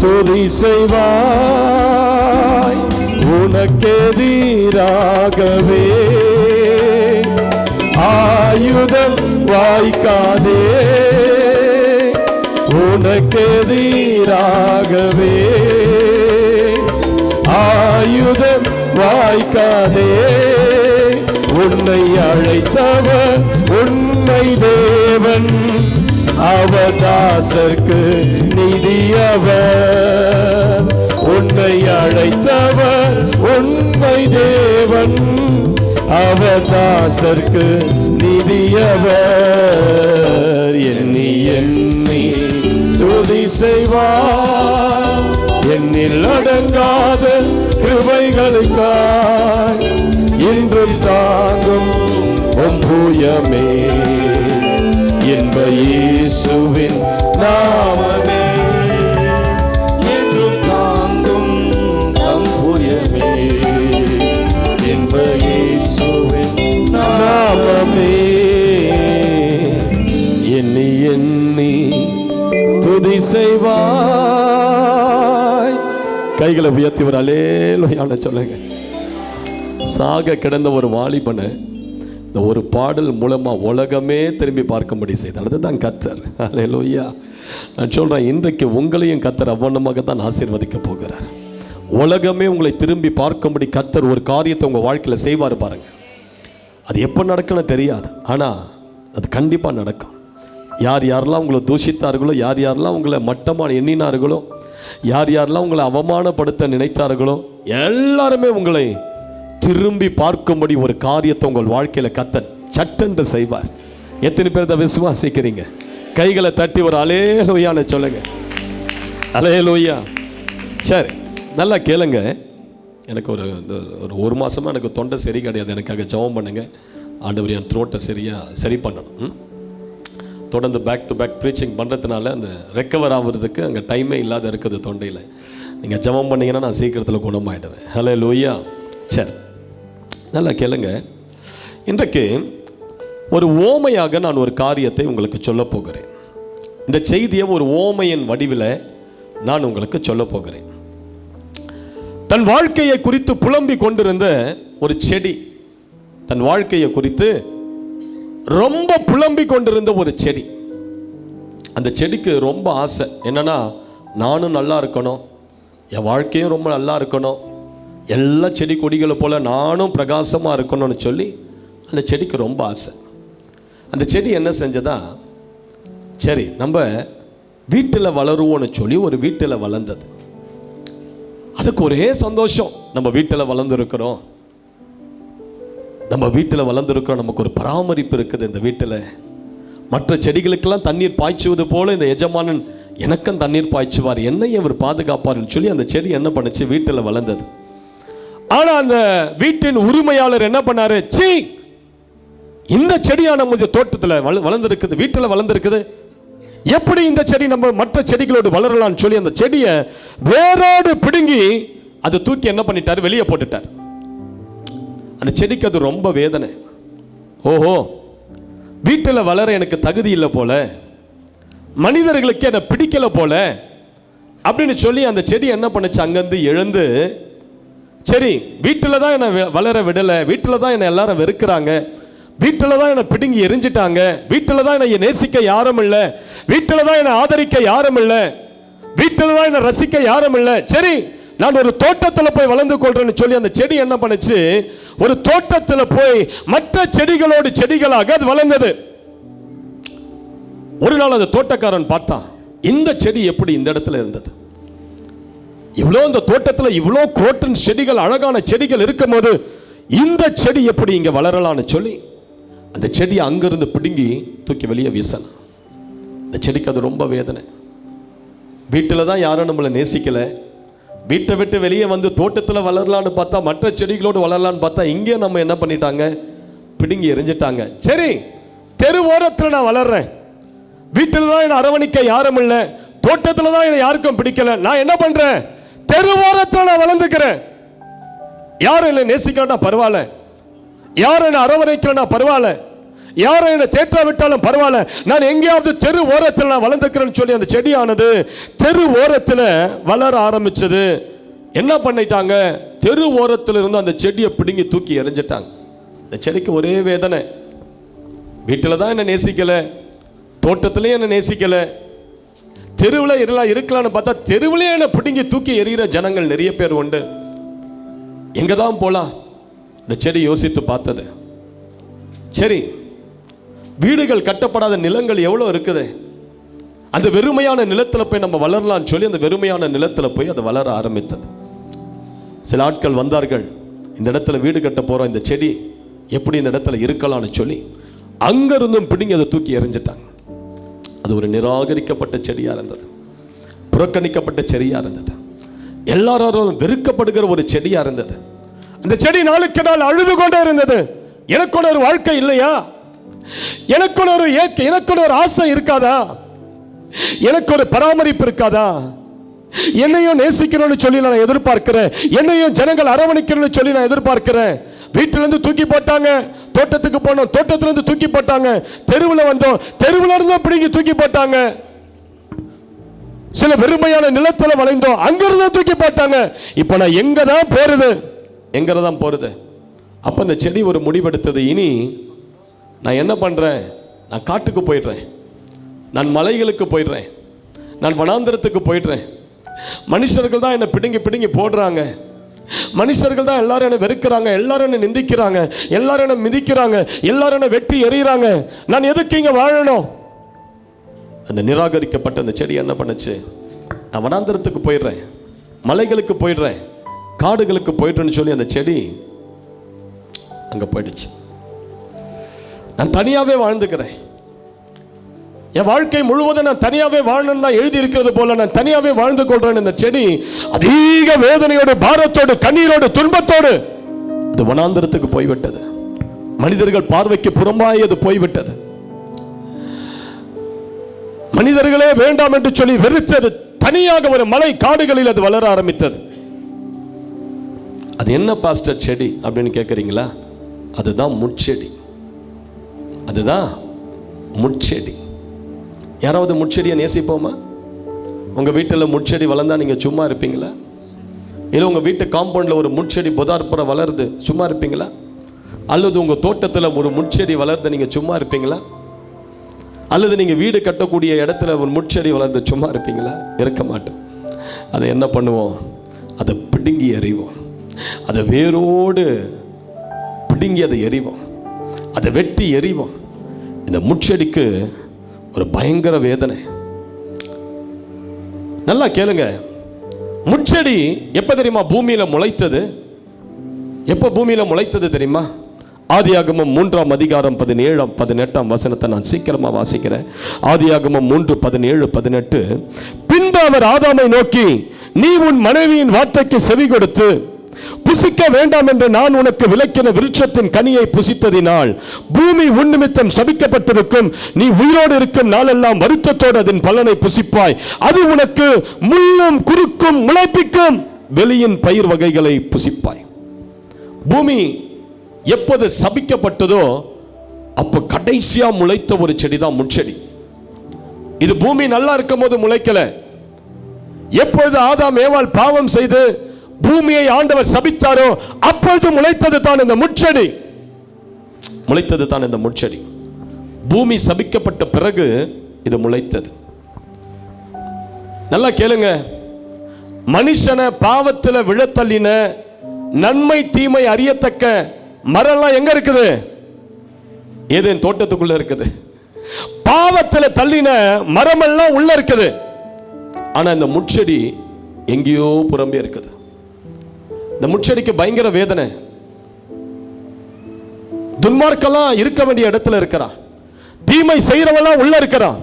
Speaker 1: துதி செய்வாய் உனக்கெதிராகவே ஆயுதம் வாய்க்காதே, உனக்கெதிராகவே ஆயுதம் வாய்க்காதே, உன்னை அழைத்தவர் உண்மை தேவன், அவர் தாசர்க்கு நிதியவர், உன்னை அழைத்தவர் உண்மை தேவன், அவர் தாசர்க்கு நிதியவர். எண்ணி எண்ணி துதி செய்வார் என்னில் அடங்காத கிருபைகளுக்காய், இன்றும் தாங்கும் உம் புயமே என்ப இயேசுவின் நாமமே, இன்றும் தாங்கும் உம் புயமே என்ப இயேசுவின் நாமமே. எண்ணி எண்ணி துதி செய்வாய். கைகளை உயர்த்தி ஒரு அல்லேலூயா சொல்லுங்க. சாக கிடந்த ஒரு வாலிபனை இந்த ஒரு பாடல் மூலமாக உலகமே திரும்பி பார்க்கும்படி செய்தார். அதுதான் கர்த்தர். அல்லேலூயா. நான் சொல்கிறேன், இன்றைக்கு உங்களையும் கர்த்தர் அவ்வண்ணமாக தான் ஆசீர்வதிக்க போகிறார். உலகமே உங்களை திரும்பி பார்க்கும்படி கர்த்தர் ஒரு காரியத்தை உங்கள் வாழ்க்கையில் செய்வார் பாருங்க. அது எப்போ நடக்குன்னு தெரியாது, ஆனால் அது கண்டிப்பாக நடக்கும். யார் யாரெல்லாம் உங்களை தூஷித்தார்களோ, யார் யாரெல்லாம் உங்களை மட்டமாக எண்ணினார்களோ, யார் யாரெல்லாம் உங்களை அவமானப்படுத்த நினைத்தார்களோ, எல்லாருமே உங்களை திரும்பி பார்க்கும்படி ஒரு காரியத்தை உங்கள் வாழ்க்கையில் கர்த்தர் சட்டென்று செய்வார். எத்தனை பேர் அதை விசுவாசிக்கிறீங்க? கைகளை தட்டி ஒரு அல்லேலூயான்னு சொல்லுங்க. அல்லேலூயா. சரி, நல்லா கேளுங்க. எனக்கு ஒரு மாதமாக எனக்கு தொண்டை சரி கிடையாது. எனக்காக ஜெபம் பண்ணுங்க. ஆண்டவர் என் த்ரோட்டை சரி பண்ணணும். தொடர்ந்து பேக் டு பேக் ப்ரீச்சிங் பண்ணுறதுனால அந்த ரெக்கவர் ஆகிறதுக்கு அங்கே டைமே இல்லாத இருக்குது தொண்டையில். நீங்கள் ஜெபம் பண்ணிங்கன்னா நான் சீக்கிரத்தில் குணமாயிடுவேன். அல்லேலூயா. சரி, நல்லா கேளுங்க. இன்றைக்கு ஒரு ஓமையாக நான் ஒரு காரியத்தை உங்களுக்கு சொல்ல போகிறேன். இந்த செய்தியை ஒரு ஓமையின் வடிவில் நான் உங்களுக்கு சொல்ல போகிறேன். தன் வாழ்க்கையை குறித்து புலம்பிக் கொண்டிருந்த ஒரு செடி, தன் வாழ்க்கையை குறித்து ரொம்ப புலம்பிக் கொண்டிருந்த ஒரு செடி. அந்த செடிக்கு ரொம்ப ஆசை என்னன்னா, நானும் நல்லா இருக்கணும், என் வாழ்க்கையும் ரொம்ப நல்லா இருக்கணும், எல்லா செடி கொடிகளை போல் நானும் பிரகாசமாக இருக்கணும்னு சொல்லி அந்த செடிக்கு ரொம்ப ஆசை. அந்த செடி என்ன செஞ்சதா, சரி நம்ம வீட்டில் வளருவோன்னு சொல்லி ஒரு வீட்டில் வளர்ந்தது. அதுக்கு ஒரே சந்தோஷம், நம்ம வீட்டில் வளர்ந்துருக்கிறோம், நம்ம வீட்டில் வளர்ந்துருக்கிறோம், நமக்கு ஒரு பராமரிப்பு இருக்குது. இந்த வீட்டில் மற்ற செடிகளுக்கெல்லாம் தண்ணீர் பாய்ச்சுவது போல இந்த எஜமானன் எனக்கும் தண்ணீர் பாய்ச்சுவார், என்னையும் அவர் பாதுகாப்பார்னு சொல்லி அந்த செடி என்ன பண்ணுச்சு, வீட்டில் வளர்ந்தது. ஆனால் அந்த வீட்டின் உரிமையாளர் என்ன பண்ணாரு, சீ இந்த செடியா நம்ம இந்த தோட்டத்தில் வளர்ந்துருக்குது, வீட்டில் வளர்ந்துருக்குது, எப்படி இந்த செடி நம்ம மற்ற செடிகளோடு வளரலாம்னு சொல்லி அந்த செடியை வேரோடு பிடுங்கி அதை தூக்கி என்ன பண்ணிட்டார், வெளியே போட்டுட்டார். அந்த செடிக்கு அது ரொம்ப வேதனை. ஓஹோ, வீட்டில் வளர எனக்கு தகுதி இல்லை போல, மனிதர்களுக்கு என்னை பிடிக்கலை போல அப்படின்னு சொல்லி அந்த செடி என்ன பண்ணுச்சு, அங்கேருந்து எழுந்து, சரி வீட்டில் தான் என்னை வளர விடலை, வீட்டில் தான் என்னை எல்லாரும் வெறுக்கிறாங்க, வீட்டில் தான் என்னை பிடுங்கி எரிஞ்சிட்டாங்க, வீட்டில் தான் என்னை நேசிக்க யாரும் இல்லை, வீட்டில் தான் என்னை ஆதரிக்க யாரும் இல்லை, வீட்டில் தான் என்னை ரசிக்க யாரும் இல்லை, சரி நான் ஒரு தோட்டத்தில் போய் வளர்ந்து கொள்றேன்னு சொல்லி அந்த செடி என்ன பண்ணுச்சு, ஒரு தோட்டத்தில் போய் மற்ற செடிகளோடு செடிகளாக அது வளர்ந்தது. ஒரு நாள் அந்த தோட்டக்காரன் பார்த்தான், இந்த செடி எப்படி இந்த இடத்துல இருந்தது, இவ்வளோ இந்த தோட்டத்தில் இவ்வளோ குரோட்டன் செடிகள், அழகான செடிகள் இருக்கும் போது இந்த செடி எப்படி இங்கே வளரலான்னு சொல்லி அந்த செடியை அங்கிருந்து பிடுங்கி தூக்கி வெளியே வீசினான். இந்த செடிக்கு அது ரொம்ப வேதனை. வீட்டில் தான் யாரும் நம்மளை நேசிக்கலை, வீட்டை விட்டு வெளியே வந்து தோட்டத்தில் வளரலான்னு பார்த்தா, மற்ற செடிகளோடு வளரலான்னு பார்த்தா, இங்கே நம்ம என்ன பண்ணிட்டாங்க, பிடுங்கி எரிஞ்சிட்டாங்க. சரி தெரு ஓரத்தில் நான் வளர்றேன், வீட்டில் தான் என்னை அரவணைக்க யாரும் இல்லை, தோட்டத்தில் தான் என்னை யாருக்கும் பிடிக்கல, நான் என்ன பண்றேன், தெரு ஓரத்தில் நான் வளர்ந்துக்கிறேன். யாரும் என்னை நேசிக்கலன்னா பரவாயில்ல, யாரும் என்னை அரவணைக்கலன்னா பரவாயில்ல, யாரும் என்னை தேற்ற விட்டாலும் பரவாயில்ல, நான் எங்கேயாவது தெரு ஓரத்தில் நான் வளர்ந்துக்கிறேன்னு சொல்லி அந்த செடியானது தெரு ஓரத்தில் வளர ஆரம்பிச்சது. என்ன பண்ணிட்டாங்க, தெரு ஓரத்தில் இருந்து அந்த செடியை பிடுங்கி தூக்கி எறிஞ்சிட்டாங்க. இந்த செடிக்கு ஒரே வேதனை, வீட்டில் தான் என்னை நேசிக்கலை, தோட்டத்திலையும் என்னை நேசிக்கலை, தெருவில் இருக்கலான்னு பார்த்தா தெருவிலே என்னை பிடுங்கி தூக்கி எறிகிற ஜனங்கள் நிறைய பேர் உண்டு. எங்கே தான் போகலாம்? இந்த செடி யோசித்து பார்த்தது. சரி வீடுகள் கட்டப்படாத நிலங்கள் எவ்வளோ இருக்குது, அந்த வெறுமையான நிலத்தில் போய் நம்ம வளரலான்னு சொல்லி அந்த வெறுமையான நிலத்தில் போய் அது வளர ஆரம்பித்தது. சில ஆட்கள் வந்தார்கள், இந்த இடத்துல வீடு கட்ட போகிறோம், இந்த செடி எப்படி இந்த இடத்துல இருக்கலாம்னு சொல்லி அங்கிருந்தும் பிடிங்கி அதை தூக்கி எறிஞ்சிட்டாங்க. அது ஒரு நிராகரிக்கப்பட்ட செடியாக இருந்தது, புறக்கணிக்கப்பட்ட செடியாக இருந்தது, எல்லாரும் வெறுக்கப்படுகிற ஒரு செடியாக இருந்தது. அந்த செடி நாளுக்கு நாள் அழுது கொண்டே இருந்தது. எனக்கு ஒரு வாழ்க்கை இல்லையா, எனக்கு ஒரு ஆசை இருக்காதா, எனக்கு ஒரு பராமரிப்பு இருக்காதா, என்னையும் நேசிக்கணும்னு சொல்லி நான் எதிர்பார்க்கிறேன், என்னையும் ஜனங்கள் அரவணைக்கணும்னு சொல்லி நான் எதிர்பார்க்கிறேன். வீட்டிலிருந்து தூக்கி போட்டாங்க, தோட்டத்துக்கு போனோம், தோட்டத்திலிருந்து தூக்கி போட்டாங்க, தெருவில் வந்தோம், தெருவில் இருந்து பிடிங்கி தூக்கி போட்டாங்க, சில வெறுமையான நிலத்தில் வளைந்தோம், அங்கிருந்து தூக்கி போட்டாங்க. இப்போ நான் எங்க தான் போறது? அப்போ அந்த செடி ஒரு முடிவெடுத்தது, இனி நான் என்ன பண்ணுறேன், நான் காட்டுக்கு போயிடுறேன், நான் மலைகளுக்கு போயிடுறேன், நான் வனாந்திரத்துக்கு போயிடுறேன். மனுஷர்கள் தான் என்னை பிடுங்கி போடுறாங்க, மனுஷர்கள் தான் எல்லாரும் என்னை வெறுக்கிறாங்க, எல்லாரும் என்னை நிந்திக்கிறாங்க, எல்லாரும் என்னை மிதிக்கிறாங்க, எல்லாரும் என்னை வெட்டி எறிகிறாங்க, நான் எதுக்கு இங்கே வாழணும்? அந்த நிராகரிக்கப்பட்ட அந்த செடி என்ன பண்ணுச்சு, நான் வனாந்திரத்துக்கு போயிடுறேன், மலைகளுக்கு போயிடுறேன், காடுகளுக்கு போயிடுறேன்னு சொல்லி அந்த செடி அங்கே போயிடுச்சு. நான் தனியாகவே வாழ்ந்துக்கிறேன், என் வாழ்க்கை முழுவதும் நான் தனியாகவே வாழணும்னு தான் எழுதி இருக்கிறது போல நான் தனியாகவே வாழ்ந்து கொள்றேன். இந்த செடி அதிக வேதனையோடு, பாரத்தோடு, கண்ணீரோடு, துன்பத்தோடு அது வனாந்திரத்துக்கு போய்விட்டது. மனிதர்கள் பார்வைக்கு புறம்பாய் அது போய்விட்டது. மனிதர்களே வேண்டாம் என்று சொல்லி வெறுத்தது. தனியாக ஒரு மலை காடுகளில் அது வளர ஆரம்பித்தது. அது என்ன பாஸ்டர் செடி அப்படின்னு கேட்குறீங்களா? அதுதான் முட்செடி. அதுதான் முட்செடி. யாராவது முட்செடியை நேசிப்போமா? உங்கள் வீட்டில் முட்செடி வளர்ந்தா நீங்கள் சும்மா இருப்பீங்களா? இல்லை உங்கள் வீட்டு காம்பவுண்டில் ஒரு முட்செடி புதார்புறம் வளருது, சும்மா இருப்பீங்களா? அல்லது உங்கள் தோட்டத்தில் ஒரு முட்செடி வளருது, நீங்கள் சும்மா இருப்பீங்களா? அல்லது நீங்கள் வீடு கட்டக்கூடிய இடத்துல ஒரு முட்செடி வளர்ந்து சும்மா இருப்பீங்களா? இருக்க மாட்டோம். அதை என்ன பண்ணுவோம்? அதை பிடுங்கி எறிவோம், அதை வேரோடு பிடுங்கி அதை எறிவோம், அதை வெட்டி எறிவோம். இந்த முட்செடிக்கு ஒரு பயங்கர வேதனை. நல்லா கேளுங்க, முட்செடி எப்போ தெரியுமா பூமியில் முளைத்தது? எப்போ பூமியில் முளைத்தது தெரியுமா? ஆதியாகமம் 3ஆம் அதிகாரம் 17-18 வசனத்தை நான் சீக்கிரமா வாசிக்கிறேன். ஆதியாகமம் 3:17-18. பின்பு அவர் ஆதாமை நோக்கி, நீ உன் மனைவியின் வார்த்தைக்கு செவி கொடுத்து புசிக்க வேண்டாம் என்று நான் உனக்கு விலக்கின விருட்சத்தின் கனியை புசித்ததினால் பூமி உன் நிமித்தம் சபிக்கப்பட்டிருக்கும். நீ உயிரோடு இருக்கும் நாளெல்லாம் வருத்தத்தோடு அதன் பலனை புசிப்பாய். அது உனக்கு முள்ளும் குறுக்கும் முளைப்பிக்கும் வெளியின் பயிர் வகைகளை புசிப்பாய். பூமி எப்போது சபிக்கப்பட்டதோ அப்போ கடைசியா முளைத்த ஒரு செடி தான் முட்செடி. இது பூமி நல்லா இருக்கும் போது முளைக்கல. எப்பொழுது ஆதாம் ஏவாள் பாவம் செய்து பூமியை ஆண்டவர் சபித்தாரோ அப்பொழுது முளைத்தது தான் இந்த முட்செடி. முளைத்தது தான் இந்த முட்செடி. பூமி சபிக்கப்பட்ட பிறகு இது முளைத்தது. நல்லா கேளுங்க, மனுஷனை பாவத்தில் விழத்தள்ளின நன்மை தீமை அறியத்தக்க மரம்லாம் எங்க இருக்குது? ஏதேன் தோட்டத்துக்குள்ள இருக்குது. பாவத்தில் தள்ளின மரமெல்லாம் உள்ள இருக்குது. ஆனா இந்த முட்செடி எங்கேயோ புறம்பே இருக்குது. இந்த முட்செடிக்கு பயங்கர வேதனை. துன்மார்க்கெல்லாம் இருக்க வேண்டிய இடத்துல இருக்கிறான். தீமை செய்யறவெல்லாம் உள்ள இருக்கிறான்.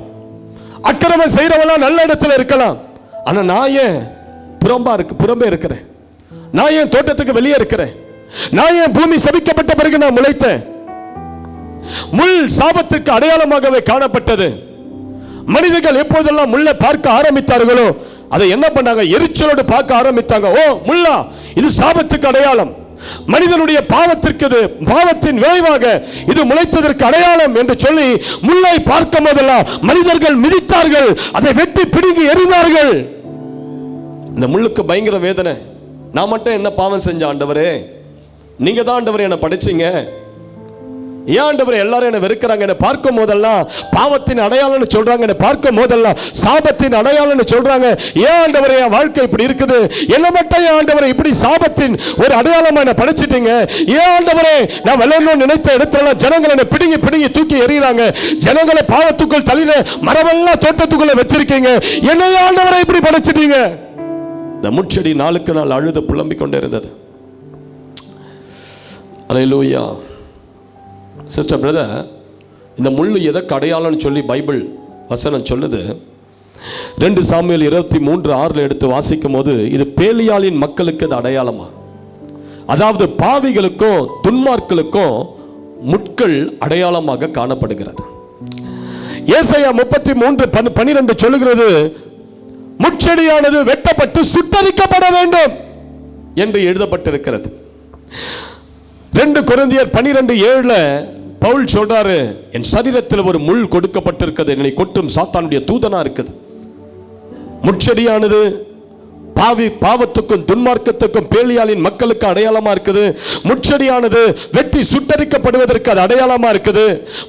Speaker 1: அக்கிரமம் செய்யறவெல்லாம் நல்ல இடத்துல இருக்கலாம். ஆனா நான் ஏன் புறம்பே இருக்கிறேன்? நான் ஏன் தோட்டத்துக்கு வெளியே இருக்கிறேன்? நான் ஏன் பூமி சபிக்கப்பட்ட பிறகு நான் முளைத்தேன்? முள் சாபத்திற்கு அடையாளமாகவே காணப்பட்டது. மனிதர்கள் எப்போதெல்லாம் முள்ளை பார்க்க ஆரம்பித்தார்களோ அதை என்ன பண்ணாங்க? எரிச்சலோடு பார்க்க ஆரம்பித்தாங்க. ஓ முள்ளா, இது சாபத்துக்கு அடையாளம். மனிதனுடைய பாவத்திற்கு, பாவத்தின் விளைவாக இது முளைத்ததற்கு அடையாளம் என்று சொல்லி முள்ளை பார்க்கும் போதெல்லாம் மனிதர்கள் மிதித்தார்கள், அதை வெட்டி பிடுங்கி எறிந்தார்கள். இந்த முள்ளுக்கு பயங்கர வேதனை. நான் மட்டும் என்ன பாவம் செஞ்ச ஆண்டவரே? நீங்க தான் ஆண்டவரே என்னை படைச்சீங்க. ஏன் ஆண்டவரே எல்லாரும் என்னை வெறுக்கிறாங்க? என்னை பார்க்கும் போதெல்லாம் பாவத்தின் அடையாளம்னு சொல்றாங்க, என்னை பார்க்கும் போதெல்லாம் சாபத்தின் அடையாளம்னு சொல்றாங்க. ஏன் ஆண்டவரே என் வாழ்க்கை இப்படி இருக்குது? என்ன மட்டும் ஏன் ஆண்டவரே இப்படி சாபத்தின் ஒரு அடையாளமா என்னை படைச்சிட்டீங்க? ஏன் ஆண்டவரே நான் விளையணும்னு நினைத்த இடத்துல ஜனங்களை என்னை பிடுங்கி பிடுங்கி தூக்கி எறிகிறாங்க. ஜனங்களை பாவத்துக்குள் தள்ளின மரமெல்லாம் தோட்டத்துக்குள்ள வச்சிருக்கீங்க. என்ன ஆண்டவரே இப்படி படைச்சிட்டீங்க? இந்த முட்செடி நாளுக்கு நாள் அழுது புலம்பிக் கொண்டே இருந்தது. அல்லேலூயா. சிஸ்டர் பிரதர், இந்த முள்ளு எதற்கு அடையாளம்னு சொல்லி பைபிள் வசனம் சொல்லுது. 2 சாமுவேல் 23:6 எடுத்து வாசிக்கும் போது இது பேலியாளின் மக்களுக்கு அது அடையாளமா, அதாவது பாவிகளுக்கும் துன்மார்களுக்கும் முட்கள் அடையாளமாக காணப்படுகிறது. ஏசாயா 33:12 சொல்லுகிறது, முட்செடியானது வெட்டப்பட்டு சுட்டரிக்கப்பட வேண்டும் என்று எழுதப்பட்டிருக்கிறது. 2 கொரிந்தியர் 12:7 பவுல் சொல்றாரு, என் சரீரத்தில் ஒரு முள் கொடுக்கப்பட்டிருக்கிறது, என்னை கொட்டும் சாத்தானுடைய தூதனா இருக்குது. முட்செடியானது பாவத்துக்கும் துன்மார்க்கத்துக்கும் பேலியாளின் மக்களுக்கு அடையாளமா இருக்குது. முட்செடியானது வெட்டி சுட்டரிக்கப்படுவதற்கு அது அடையாளமா இருக்குது.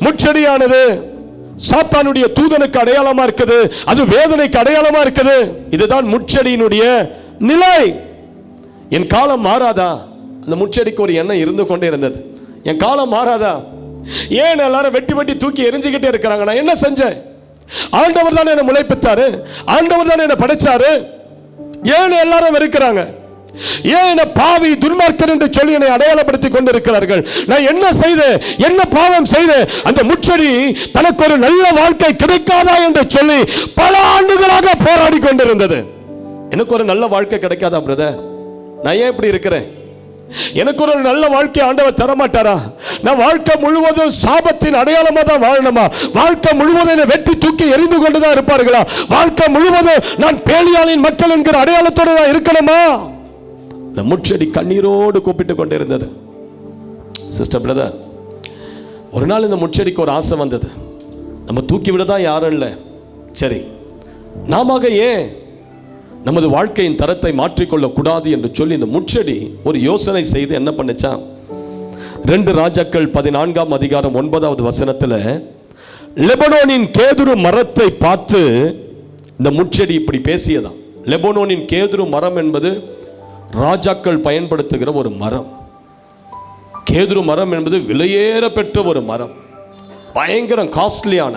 Speaker 1: முட்செடியானது சாத்தானுடைய தூதனுக்கு அடையாளமா இருக்குது. அது வேதனைக்கு அடையாளமா இருக்குது. இதுதான் முட்செடியினுடைய நிலை. என் காலம் மாறாதா? அந்த முட்செடிக்கு ஒரு எண்ணம் இருந்து கொண்டே இருந்தது. என் காலம் மாறாதா? ஏன் எல்லாரும் வெட்டி வெட்டி தூக்கி எரிஞ்சுக்கிட்டே இருக்கிறாங்க? நான் என்ன செஞ்சேன்? ஆண்டவர் தான் என்னை முளைப்பித்தாரு, ஆண்டவர் தான் என்னை படைச்சாரு. ஏன் எல்லாரும் வெறுக்கிறாங்க? ஏன் என்னை பாவி துன்மார்க்கன் என்று சொல்லி என்னை அடையாளப்படுத்தி கொண்டிருக்கிறார்கள்? நான் என்ன செய்தேன்? என்ன பாவம் செய்தேன்? அந்த முட்செடி தனக்கு ஒரு நல்ல வாழ்க்கை கிடைக்காதா என்று சொல்லி பல ஆண்டுகளாக போராடி கொண்டிருந்தது. எனக்கு ஒரு நல்ல வாழ்க்கை கிடைக்காதா பிரதர்? நான் ஏன் இப்படி இருக்கிறேன்? எனக்கு ஒரு நல்ல வாழ்க்கை ஆண்டவர் தரமாட்டாரா? நான் வாழ்க்கை முழுவதும் சாபத்தின் அடையாளமா தான் வாழணுமா? வாழ்க்கை முழுவதும் என்னை வெட்டி தூக்கி எரிந்து கொண்டுதான் இருப்பார்களா? வாழ்க்கை முழுவதும் நான் பேலியாளின் மக்கள் என்கிற அடையாளத்தோடு தான் இருக்கணுமா? இந்த முட்செடி கண்ணீரோடு கூப்பிட்டு கொண்டிருந்தது. சிஸ்டர் பிரதர், ஒரு நாள் இந்த முட்செடிக்கு ஒரு ஆசை வந்தது. நம்ம தூக்கி விட தான் யாரும் இல்லை, சரி நாம ஏன் நமது வாழ்க்கையின் தரத்தை மாற்றிக்கொள்ளக்கூடாது என்று சொல்லி இந்த முட்செடி ஒரு யோசனை செய்து என்ன பண்ணுச்சான்? 2 ராஜாக்கள் 14ஆம் அதிகாரம் 9வது வசனத்தில் லெபனோனின் கேதுரு மரத்தை பார்த்து இந்த முட்செடி இப்படி பேசியதாம். லெபனோனின் கேதுரு மரம் என்பது ராஜாக்கள் பயன்படுத்துகிற ஒரு மரம். கேதுரு மரம் என்பது விலையேற பெற்ற ஒரு மரம், பயங்கர காஸ்ட்லியான,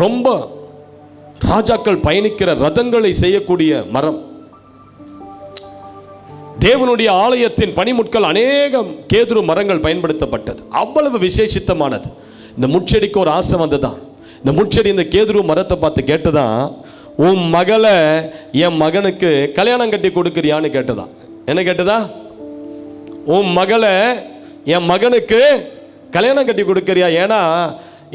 Speaker 1: ரொம்ப ராஜாக்கள் பயணிக்கிற ரதங்களை செய்யக்கூடிய மரம். தேவனுடைய ஆலயத்தின் பனிமுட்கள் அநேகம் கேதுரு மரங்கள் பயன்படுத்தப்பட்டது. அவ்வளவு விசேஷித்தமானது. இந்த முட்செடிக்கு ஒரு ஆசை வந்ததான். இந்த முட்செடி இந்த கேதுரு மரத்தை பார்த்து கேட்டதான், உன் மகளை என் மகனுக்கு கல்யாணம் கட்டி கொடுக்குறியான்னு கேட்டதான். என்ன கேட்டதா? உன் மகளை என் மகனுக்கு கல்யாணம் கட்டி கொடுக்குறியா? ஏன்னா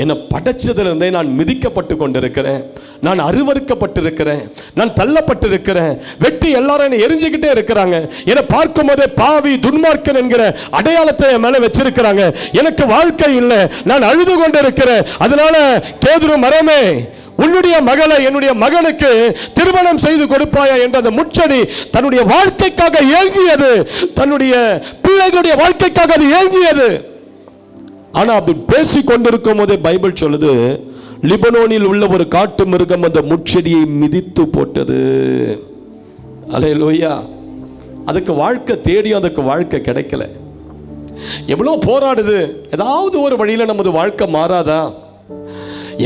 Speaker 1: என்னை படைச்சதிலிருந்தே நான் மிதிக்கப்பட்டு கொண்டிருக்கிறேன், நான் அருவறுக்கப்பட்டிருக்கிறேன், நான் தள்ளப்பட்டிருக்கிறேன், வெட்டி எல்லாரும் என்னை எரிஞ்சுக்கிட்டே இருக்கிறாங்க. என்னை பார்க்கும் போதே பாவி துன்மார்க்கன் என்கிற அடையாளத்தை என் மேலே வச்சிருக்கிறாங்க. எனக்கு வாழ்க்கை இல்லை, நான் அழுது கொண்டிருக்கிறேன். அதனால கேதுரு மரமே, உன்னுடைய மகளை என்னுடைய மகனுக்கு திருமணம் செய்து கொடுப்பாயா என்ற அந்த முட்செடி தன்னுடைய வாழ்க்கைக்காக ஏங்கியது, தன்னுடைய பிள்ளைகளுடைய வாழ்க்கைக்காக அது ஏங்கியது. ஆனா அது பேசிக் கொண்டிருக்கும் போதே பைபிள் சொல்லுது, லிபனோனில் உள்ள ஒரு காட்டு மிருகம் அந்த முட்செடியை மிதித்து போட்டது. அல்லேலூயா. அதுக்கு வாழ்க்கை தேடியும் அதுக்கு வாழ்க்கை கிடைக்கல. எவ்வளோ போராடுது. ஏதாவது ஒரு வழியில் நமது வாழ்க்கை மாறாதா?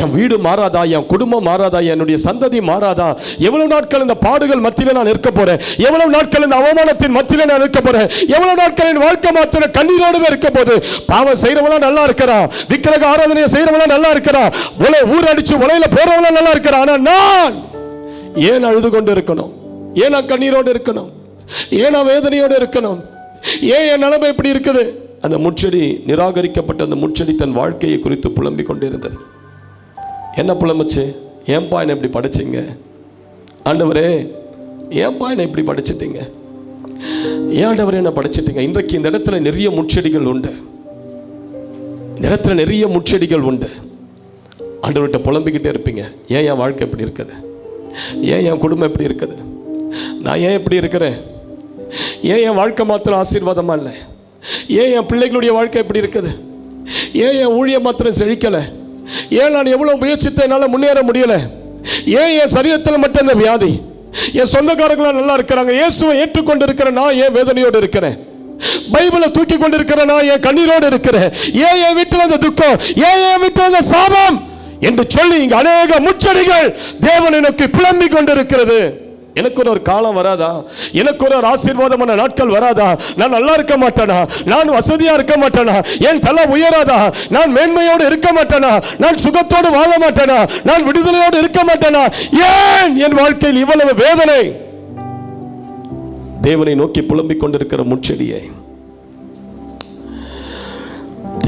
Speaker 1: என் வீடு மாறாதா? என் குடும்பம் மாறாதா? என்னுடைய சந்ததி மாறாதா? எவ்வளவு நாட்கள் இந்த பாடுகள் மத்தியில் நான் இருக்க போறேன்? எவ்வளவு நாட்கள் இந்த அவமானத்தின் மத்தியில் நான் இருக்க போறேன்? எவ்வளவு நாட்கள் என் வாழ்க்கை மாத்திர கண்ணீரோடு இருக்க போது? பாவம் செய்யறவளா நல்லா இருக்கிறான், விக்கிரக ஆராதனையை செய்யறவளா நல்லா இருக்கிறான், ஊர் அடிச்சு உலையில போறவளா நல்லா இருக்கிறான். ஆனா நான் ஏன் அழுது கொண்டு இருக்கணும்? ஏன் நான் கண்ணீரோடு இருக்கணும்? ஏன் நான் வேதனையோடு இருக்கணும்? ஏன் என் நிலைமை இப்படி இருக்குது? அந்த முட்செடி, நிராகரிக்கப்பட்ட அந்த முட்செடி தன் வாழ்க்கையை குறித்து புலம்பிக் கொண்டிருந்தது. என்ன புலம்புச்சு? ஏன்பா என்னை இப்படி படிச்சிங்க? ஆண்டவரே ஏன்பா என்னை இப்படி படிச்சிட்டீங்க? ஏன் ஆண்டவரே என்ன படிச்சிட்டீங்க? இன்றைக்கு இந்த இடத்துல நிறைய முட்செடிகள் உண்டு. இந்த இடத்துல நிறைய முட்செடிகள் உண்டு. ஆண்டவர்கிட்ட புலம்பிக்கிட்டே இருப்பீங்க. ஏன் என் வாழ்க்கை எப்படி இருக்குது? ஏன் என் குடும்பம் எப்படி இருக்குது? நான் ஏன் எப்படி இருக்கிறேன்? ஏன் என் வாழ்க்கை மாத்திரம் ஆசீர்வாதமா இல்லை? ஏன் என் பிள்ளைகளுடைய வாழ்க்கை எப்படி இருக்குது? ஏன் என் ஊழியம் மாத்திரம் செழிக்கலை? ஏன் நான் எவ்வளவு முயற்சித்த என்னால் முன்னேற முடியல? ஏன் என் சரீரத்தில் மட்டும் இந்த வியாதி? என் சொந்தக்காரங்களாம் நல்லா இருக்கிறாங்க, இயேசுவை ஏற்றுக்கொண்டு இருக்கிற நான் ஏன் வேதனையோடு இருக்கிறேன்? பைபிளை தூக்கி கொண்டு இருக்கிற நான் ஏன் கண்ணீரோடு இருக்கிறேன்? ஏன் என் வீட்டில் அந்த துக்கம்? ஏன் என் வீட்டில் அந்த சாபம் என்று சொல்லி இங்கு அநேக முட்செடிகள் தேவன் எனக்கு புலம்பிக் கொண்டிருக்கிறது. எனக்கு ஒரு காலம் வராதா? எனக்கு ஒரு ஆசீர்வாதமான நாட்கள் வராதா? நான் நல்லா இருக்க மாட்டேனா? நான் வசதியா இருக்க மாட்டேனா? என் தலை உயராதா? நான் மேன்மையோடு இருக்க மாட்டேனா? நான் சுகத்தோடு வாழ மாட்டேனா? நான் விடுதலையோடு இருக்க மாட்டேனா? ஏன் என் வாழ்க்கையில் இவ்வளவு வேதனை? தேவனை நோக்கி புலம்பிக் கொண்டிருக்கிற முட்செடியை,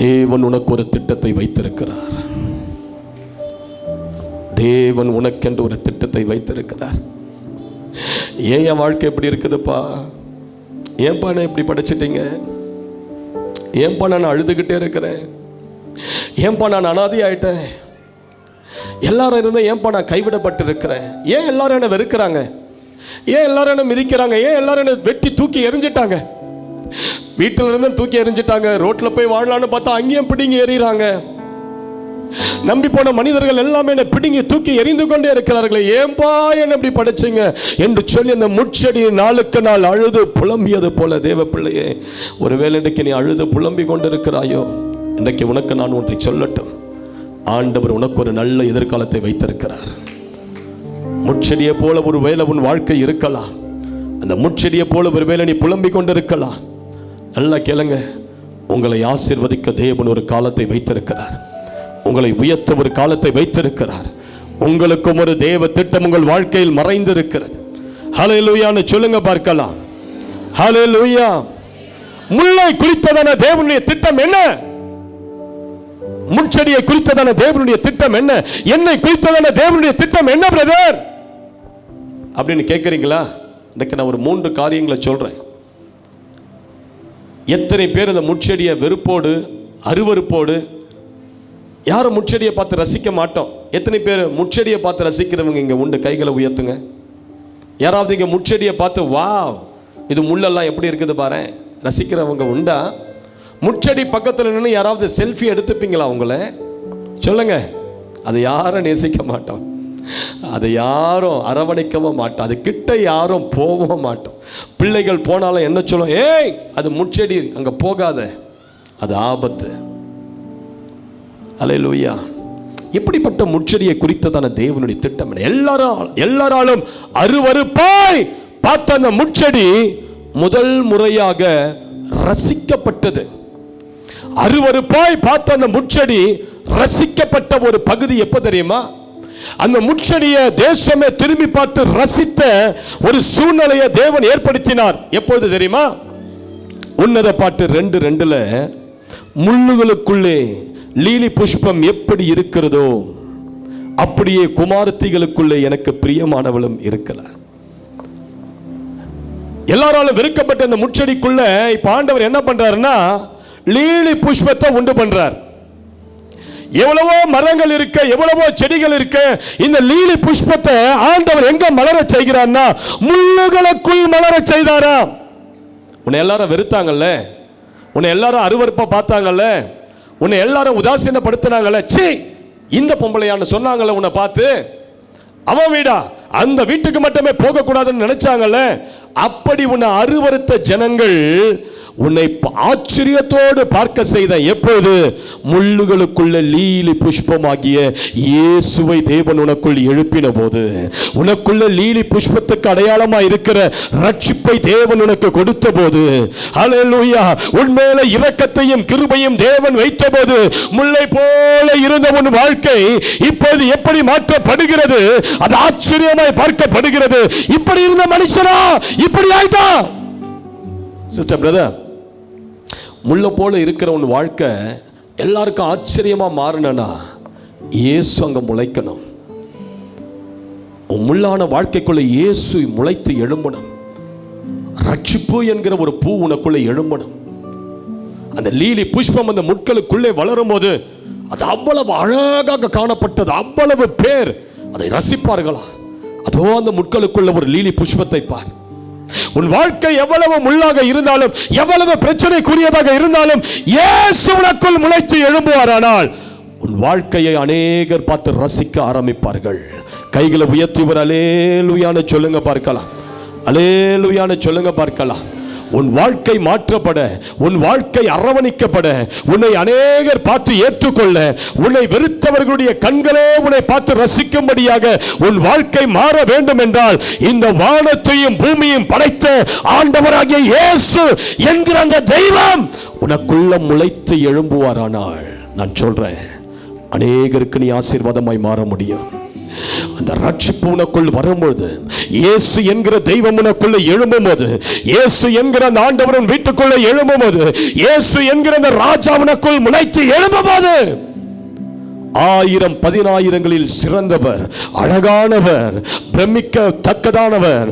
Speaker 1: தேவன் உனக்கு ஒரு திட்டத்தை வைத்திருக்கிறார். தேவன் உனக்கென்று ஒரு திட்டத்தை வைத்திருக்கிறார். ஏன் என் வாழ்க்கை எப்படி இருக்குதுப்பா? ஏன்பா நான் இப்படி படிச்சிட்டீங்க? ஏன்பா நான் அழுதுகிட்டே இருக்கிறேன்? ஏன்பா நான் அனாதை ஆயிட்டேன்? எல்லாரும் இருந்தால் ஏன்பா நான் கைவிடப்பட்டு இருக்கிறேன்? ஏன் எல்லாரும் என்னை வெறுக்கிறாங்க? ஏன் எல்லாரும் என்ன மிதிக்கிறாங்க? ஏன் எல்லாரும் என்ன வெட்டி தூக்கி எறிஞ்சிட்டாங்க? வீட்டில் இருந்து தூக்கி எறிஞ்சிட்டாங்க. ரோட்டில் போய் வாழலான்னு பார்த்தா அங்கேயும் பிடிங்கி எறிகிறாங்க. நம்பி போன மனிதர்கள் எல்லாமே என்னை பிடுங்கி தூக்கி எறிந்து கொண்டே இருக்கிறார்கள். ஏன்பா என்ன இப்படி படைச்சிங்க என்று சொல்லி அந்த முட்செடி நாளுக்கு நாள் அழுது புலம்பியது போல, தேவ பிள்ளையே, ஒருவேளை இன்றைக்கு நீ அழுது புலம்பி கொண்டிருக்கிறாயோ, இன்றைக்கு உனக்கு நான் ஒன்றை சொல்லட்டும். ஆண்டவர் உனக்கு ஒரு நல்ல எதிர்காலத்தை வைத்திருக்கிறார். முட்செடியை போல ஒரு வேளை உன் வாழ்க்கை இருக்கலாம். அந்த முட்செடியை போல ஒரு வேளை நீ புலம்பி கொண்டிருக்கலாம். நல்லா கேளுங்க, உங்களை ஆசீர்வதிக்க தேவன் ஒரு காலத்தை வைத்திருக்கிறார். உங்களை உயர்த்த ஒரு காலத்தை வைத்திருக்கிறார். உங்களுக்கும் ஒரு தேவ திட்டம் உங்கள் வாழ்க்கையில் மறைந்திருக்கிறது. ஹல்லேலூயான்னு சொல்லுங்க பார்க்கலாம். ஹல்லேலூயா. முல்லை குறித்ததான தேவனுடைய திட்டம் என்ன? முட்செடியை குறித்ததான தேவனுடைய திட்டம் என்ன? என்னை குறித்ததான தேவனுடைய திட்டம் என்ன பிரதர் அப்படின்னு கேட்குறீங்களா? இன்னைக்கு நான் ஒரு 3 காரியங்களை சொல்றேன். எத்தனை பேர் இந்த முட்செடியை வெறுப்போடு அருவருப்போடு, யாரும் முட்செடியை பார்த்து ரசிக்க மாட்டோம். எத்தனை பேர் முட்செடியை பார்த்து ரசிக்கிறவங்க இங்கே உண்டு? கைகளை உயர்த்துங்க. யாராவது இங்கே முட்செடியை பார்த்து வா இது முள்ளெல்லாம் எப்படி இருக்குது பாரு ரசிக்கிறவங்க உண்டா? முட்செடி பக்கத்தில் நின்று யாராவது செல்ஃபி எடுத்துப்பீங்களா? உங்களை சொல்லுங்க. அதை யாரும் நேசிக்க மாட்டோம், அதை யாரும் அரவணைக்கவும் மாட்டோம், அது கிட்ட யாரும் போகவும் மாட்டோம். பிள்ளைகள் போனாலும் என்ன சொல்லும்? ஏய் அது முட்செடி, அங்கே போகாத, அது ஆபத்து. அல்லேலூயா. இப்படிப்பட்ட முட்செடியை குறித்ததான தேவனுடைய திட்டம் எல்லாராலும் அருவருப்பாய் பார்த்த அந்த முட்செடி முதல் முறையாக ரசிக்கப்பட்டது. அருவருப்பாய் பார்த்த அந்த முட்செடி ரசிக்கப்பட்ட ஒரு பகுதி எப்ப தெரியுமா? அந்த முட்செடியை தேசமே திரும்பி பார்த்து ரசித்த ஒரு சூழ்நிலையை தேவன் ஏற்படுத்தினார். எப்பொழுது தெரியுமா? உன்னத பாட்டு 2:2 முள்ளுகளுக்குள்ளே லீலி புஷ்பம் எப்படி இருக்கிறதோ அப்படியே குமாரத்திகளுக்குள்ளே எனக்கு பிரியமானவளும் இருக்கலாம். எல்லாராலும் வெறுக்கப்பட்ட இந்த முட்செடிக்குள்ள இப்ப ஆண்டவர் என்ன பண்றாருன்னா லீலி புஷ்பத்தை உண்டு பண்றார். எவ்வளவோ மரங்கள் இருக்க, எவ்வளவோ செடிகள் இருக்க, இந்த லீலி புஷ்பத்தை ஆண்டவர் எங்க மலர செய்கிறார்னா முள்ளுகளுக்குள் மலர செய்தாராம். உன்னை எல்லாரும் வெறுத்தாங்கல்ல, உன்னை எல்லாரும் அருவருப்பா பார்த்தாங்கல்ல, உன்னை எல்லாரும் உதாசீனப்படுத்தினாங்கல்ல, சீ இந்த பொம்பளையான்னு சொன்னாங்கல்ல, உன்னை பார்த்து அவன் வீடா அந்த வீட்டுக்கு மட்டுமே போகக்கூடாதுன்னு நினைச்சாங்கல்ல, அப்படி உன்னை அருவருத்த ஜனங்கள் உன்னை ஆச்சரியத்தோடு பார்க்க செய்த எப்போது முள்ளுகளுக்குள்ள லீலி புஷ்பமாகிய இயேசுவை தேவன் உனக்குள் எழுப்பின போது, உனக்குள்ள லீலி புஷ்பத்துக்கு அடையாளமா இருக்கிற ரட்சிப்பை தேவன் உனக்கு கொடுத்த போது, ஹல்லேலூயா, உன்மேல இரக்கத்தையும் கிருபையும் தேவன் வைத்த போது, முல்லை போல இருந்த உன் வாழ்க்கை இப்போது எப்படி மாற்றப்படுகிறது, அது ஆச்சரியமாய் பார்க்கப்படுகிறது. இப்படி இருந்த மனுஷனா இப்படி ஆயிட்டா? சிஸ்டர் பிரதர், முள்ள போல இருக்கிற உன் வாழ்க்கை எல்லாருக்கும் ஆச்சரியமா மாறணும்னா இயேசு அங்க முளைக்கணும். உன் முள்ளான வாழ்க்கைக்குள்ள இயேசு முளைத்து எழும்பணும். ரட்சிப்பு என்கிற ஒரு பூ உனக்குள்ள எழும்பணும். அந்த லீலி புஷ்பம் அந்த முட்களுக்குள்ளே வளரும் போது அது அவ்வளவு அழகாக காணப்பட்டது. அவ்வளவு பேர் அதை ரசிப்பார்களா? அதோ அந்த முட்களுக்குள்ள ஒரு லீலி புஷ்பத்தை பார். உன் வாழ்க்கை எவ்வளவு முள்ளாக இருந்தாலும், எவ்வளவு பிரச்சனைக்குரியதாக இருந்தாலும், இயேசு உனக்குள் முளைத்து எழும்புவாரானால் உன் வாழ்க்கையை அநேகர் பார்த்து ரசிக்க ஆரம்பிப்பார்கள். கைகளை உயர்த்தி ஒரு அல்லேலூயான்னு சொல்லுங்க பார்க்கலாம். அல்லேலூயான்னு சொல்லுங்க பார்க்கலாம். உன் வாழ்க்கை மாற்றப்பட, உன் வாழ்க்கை அரவணைக்கப்பட, உன்னை அநேகர் பார்த்து ஏற்றுக்கொள்ள, உன்னை வெறுத்தவர்களுடைய கண்களே உன்னை பார்த்து ரசிக்கும்படியாக உன் வாழ்க்கை மாற வேண்டும் என்றால் இந்த வானத்தையும் பூமியையும் படைத்த ஆண்டவராகிய இயேசு என்கிற அந்த தெய்வம் உனக்குள்ள முளைத்து எழும்புவாரானால் நான் சொல்றேன், அநேகருக்கு நீ ஆசீர்வாதமாய் மாற முடியும். அந்த ரட்சிப்பு உனக்குள் வரும்பொழுது, இயேசு என்கிற தெய்வம் உனக்குள்ள எழும்பும் போது, இயேசு என்கிற அந்த ஆண்டவரின் வீட்டுக்குள்ள எழும்பும் போது, இயேசு என்கிற அந்த ராஜா உனக்குள் முளைத்து எழும்பும் போது, 1000-10,000ங்களில் சிறந்தவர், அழகானவர், பிரமிக்க தக்கதானவர்,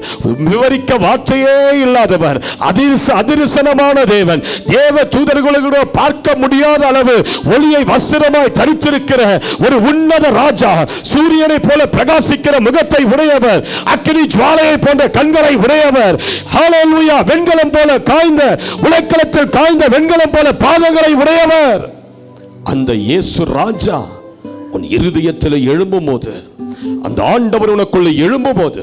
Speaker 1: விவரிக்க வார்த்தையே இல்லாதவர், அதிர்சனமான தேவன், தேவ தூதர்களோடு பார்க்க முடியாத அளவு ஒளியை வஸ்திரமாய் தரித்திருக்கிற ஒரு உன்னத ராஜா, சூரியனை போல பிரகாசிக்கிற முகத்தை உடையவர், அக்கினி ஜுவாலையை போன்ற கண்களை உடையவர், ஹல்லேலூயா, வெண்கலம் போல காய்ந்த, உலக்களத்தில் காய்ந்த வெண்கலம் போல பாதங்களை உடையவர், அந்த இயேசு ராஜா உன் இருதயத்தில் எழும்பும் போது, அந்த ஆண்டவர் உனக்குள்ள எழும்பும் போது,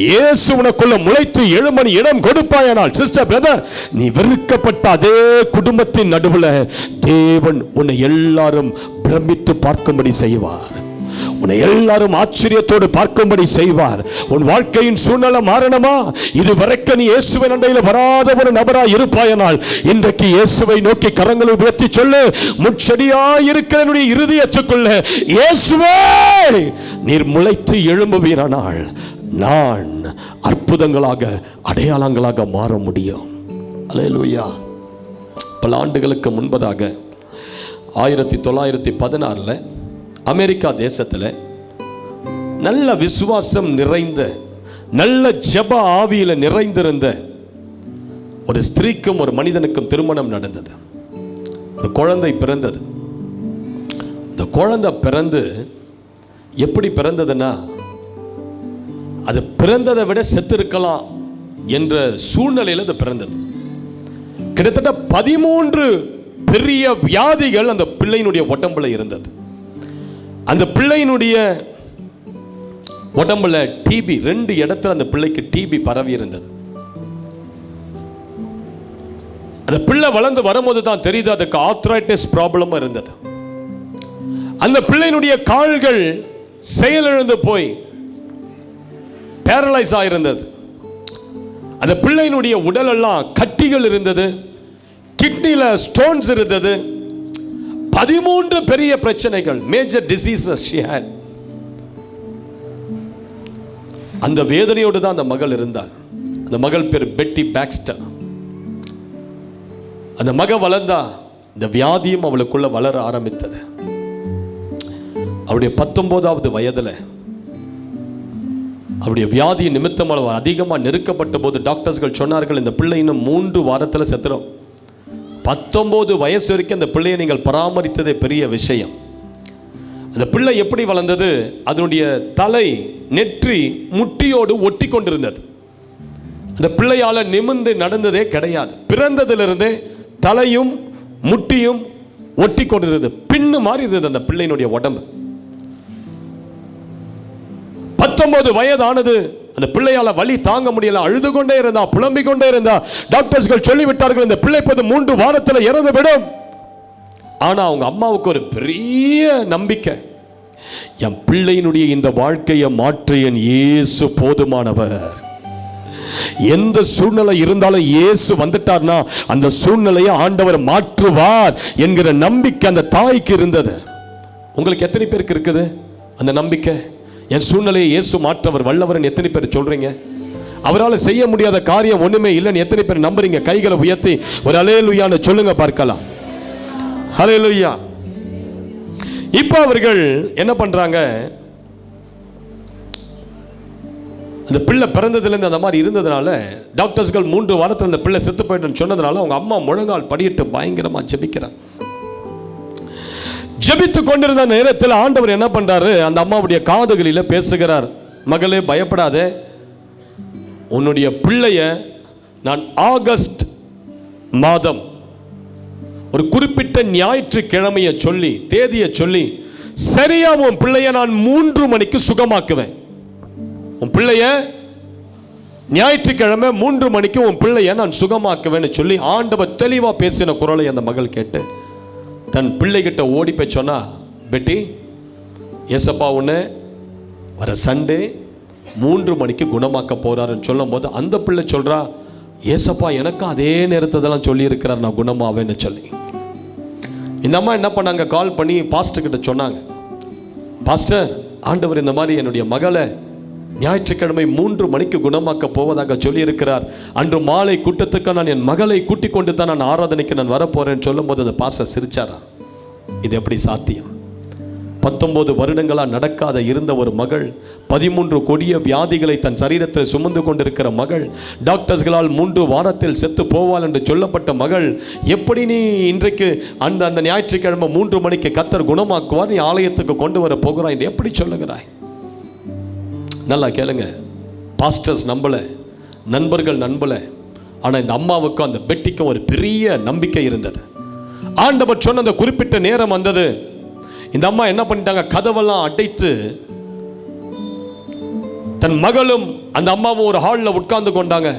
Speaker 1: இயேசு உனக்குள்ள முளைத்து எழுமணி இடம் கொடுப்பாயானால் சிஸ்டர் பிரதர், நீ வெறுக்கப்பட்ட அதே குடும்பத்தின் நடுவில் தேவன் உன்னை எல்லாரும் பிரமித்து பார்க்கும்படி செய்வார். உன்னை எல்லாரும் ஆச்சரியத்தோடு பார்க்கும்படி செய்வார். உன் வாழ்க்கையின் சூழ்நிலை மாறணுமா? இதுவரைக்கும் நீ இயேசுவின் அண்டையில் வராத ஒரு நபராய் இருப்பாயனால் இன்றைக்கு இயேசுவை நோக்கி கரங்களை உயர்த்தி சொல்லு, முட்செடியாய் இருக்கிற என்னுடைய இருதயத்துக்குள்ள இயேசுவே நீர் முளைத்து எழும்புவீரானால் நான் அற்புதங்களாக, அடையாளங்களாக மாற முடியும். அல்லேலூயா. பல ஆண்டுகளுக்கு முன்பதாக 1916 அமெரிக்கா தேசத்தில் நல்ல விசுவாசம் நிறைந்த, நல்ல ஜெப ஆவியில நிறைந்திருந்த ஒரு ஸ்திரீக்கும் ஒரு மனிதனுக்கும் திருமணம் நடந்தது. ஒரு குழந்தை பிறந்தது. இந்த குழந்தை பிறந்து எப்படி பிறந்ததுன்னா, அது பிறந்ததை விட செத்து இருக்கலாம் என்ற சூழ்நிலையில் அது பிறந்தது. கிட்டத்தட்ட 13 பெரிய வியாதிகள் அந்த பிள்ளையினுடைய உடம்புல இருந்தது. அந்த பிள்ளையினுடைய உடம்புல டிபி, 2 இடத்துல அந்த பிள்ளைக்கு டிபி பரவி இருந்தது. அந்த பிள்ளை வளர்ந்து வரும்போது தான் தெரியுது அதுக்கு ஆர்த்ரைட்டிஸ் ப்ராப்ளம் இருந்தது. அந்த பிள்ளையினுடைய கால்கள் செயலிழந்து போய் பேரலைஸ் ஆயிருந்தது. அந்த பிள்ளையினுடைய உடல் எல்லாம் கட்டிகள் இருந்தது, கிட்னில ஸ்டோன்ஸ் இருந்தது, 13 பெரிய பிரச்சனைகள், மேஜர் டிசீசஸ் she had. அந்த வேதனையோடு தான் அந்த மகள் இருந்தாள். அந்த மகள் பேர் பெட்டி பாக்ஸ்டர். அந்த மக வளர்ந்தா இந்த வியாதியும் அவளுக்குள்ள வளர ஆரம்பித்தது. அவருடைய 19வது வயதில் அவருடைய வியாதி நிமித்தம் அதிகமாக நெருக்கப்பட்ட போது டாக்டர்ஸ்கள் சொன்னார்கள், இந்த பிள்ளை இன்னும் 3 வாரத்தில் செத்துரும். 19 வயசு வரைக்கும் அந்த பிள்ளையை நீங்கள் பராமரித்ததே பெரிய விஷயம். அந்த பிள்ளை எப்படி வளர்ந்தது? அதனுடைய தலை நெற்றி முட்டியோடு ஒட்டி கொண்டிருந்தது. அந்த பிள்ளையால் நிமிர்ந்து நடந்ததே கிடையாது. பிறந்ததிலிருந்தே தலையும் முட்டியும் ஒட்டி கொண்டிருந்தது, பின்னு மாதிரி இருந்தது அந்த பிள்ளையினுடைய உடம்பு. 19 வயதானது. அந்த பிள்ளையால வலி தாங்க முடியல, அழுது கொண்டே இருந்தா, புலம்பிக் கொண்டே இருந்தா. டாக்டர்ஸ்கள் சொல்லிவிட்டார்கள், இந்த பிள்ளை 3 வாரத்தில் இறந்து விடும். ஆனா அவங்க அம்மாவுக்கு ஒரு பெரிய நம்பிக்கை, என் பிள்ளையினுடைய இந்த வாழ்க்கையை மாற்ற என் இயேசு போதுமானவர். எந்த சூழ்நிலை இருந்தாலும் இயேசு வந்துட்டார்னா அந்த சூழ்நிலையை ஆண்டவர் மாற்றுவார் என்கிற நம்பிக்கை அந்த தாய்க்கு இருந்தது. உங்களுக்கு எத்தனை பேருக்கு இருக்குது அந்த நம்பிக்கை? என் சூழ்நிலையை இயேசு மாற்றவர் வல்லவர் எத்தனை பேர் சொல்றீங்க? அவரால் செய்ய முடியாத காரியம் ஒண்ணுமே இல்லைன்னு எத்தனை பேர் நம்புறீங்க? கைகளை உயர்த்தி ஒரு அல்லேலூயான்னு சொல்லுங்க பார்க்கலாம். அல்லேலூயா. இப்போ அவர்கள் என்ன பண்றாங்க? அந்த பிள்ளை பிறந்ததுலேருந்து அந்த மாதிரி இருந்ததுனால டாக்டர்ஸ்கள் 3 வாரத்தில் அந்த பிள்ளை செத்து போயிட்டுன்னு சொன்னதுனால அவங்க அம்மா முழங்கால் படியிட்டு பயங்கரமா ஜெபிக்கிறார். ஜெபித்து கொண்டிருந்த நேரத்தில் ஆண்டவர் என்ன பண்றாரு? அந்த அம்மாவுடைய காதுகளில் பேசுகிறார், மகளே பயப்படாதே, உன்னுடைய பிள்ளைய நான் ஆகஸ்ட் மாதம் ஒரு குறிப்பிட்ட ஞாயிற்றுக்கிழமையை சொல்லி தேதியை சொல்லி சரியா உன் பிள்ளைய நான் 3 மணிக்கு சுகமாக்குவேன். உன் பிள்ளைய ஞாயிற்றுக்கிழமை 3 மணிக்கு உன் பிள்ளைய நான் சுகமாக்குவேன்னு சொல்லி ஆண்டவர் தெளிவா பேசின குரலை அந்த மகள் கேட்டு தன் பிள்ளைகிட்ட ஓடி போய் சொன்னா, பெட்டி ஏசப்பா உன்னை வர சண்டே 3 மணிக்கு குணமாக்க போறாருன்னு சொல்லும் போது அந்த பிள்ளை சொல்றா, ஏசப்பா எனக்கு அதே நேரத்தெல்லாம் சொல்லி இருக்கிறார் நான் குணமாவேன்னு சொல்லி. இந்த அம்மா என்ன பண்ணாங்க? கால் பண்ணி பாஸ்டர் கிட்ட சொன்னாங்க, பாஸ்டர் ஆண்டவர் இந்த மாதிரி என்னுடைய மகளை ஞாயிற்றுக்கிழமை 3 மணிக்கு குணமாக்க போவதாக சொல்லி இருக்கிறார். அன்று மாலை கூட்டத்துக்கு நான் என் மகளை கூட்டிக் கொண்டு தான் நான் ஆராதனைக்கு நான் வரப்போறேன்னு சொல்லும் போது அந்த பாஸ்டர் சிரிச்சாரா. இது எப்படி சாத்தியம்? 19 வருடங்களாக நடக்காத இருந்த ஒரு மகள், 13 கொடிய வியாதிகளை தன் சரீரத்தில் சுமந்து கொண்டிருக்கிற மகள், டாக்டர்ஸ்களால் 3 வாரத்தில் செத்து போவாள் என்று சொல்லப்பட்ட மகள், எப்படி நீ இன்றைக்கு அந்த ஞாயிற்றுக்கிழமை 3 மணிக்கு கர்த்தர் குணமாக்குவார், நீ ஆலயத்துக்கு கொண்டு வர போகிறாய் என்று எப்படி சொல்லுகிறாய்? நல்லா கேளுங்க. பாஸ்டர்ஸ் நம்பலை, நண்பர்கள் நம்பலை. ஆனால் இந்த அம்மாவுக்கும் அந்த பெட்டிக்கும் ஒரு பெரிய நம்பிக்கை இருந்தது. ஆண்டவர் சொன்ன அந்த குறிப்பிட்ட நேரம் வந்தது. இந்த அம்மா என்ன பண்ணிட்டாங்க? கதவெல்லாம் அடைத்து தன் மகளும் அந்த அம்மாவும் ஒரு ஹாலில் உட்கார்ந்து கொண்டாங்க.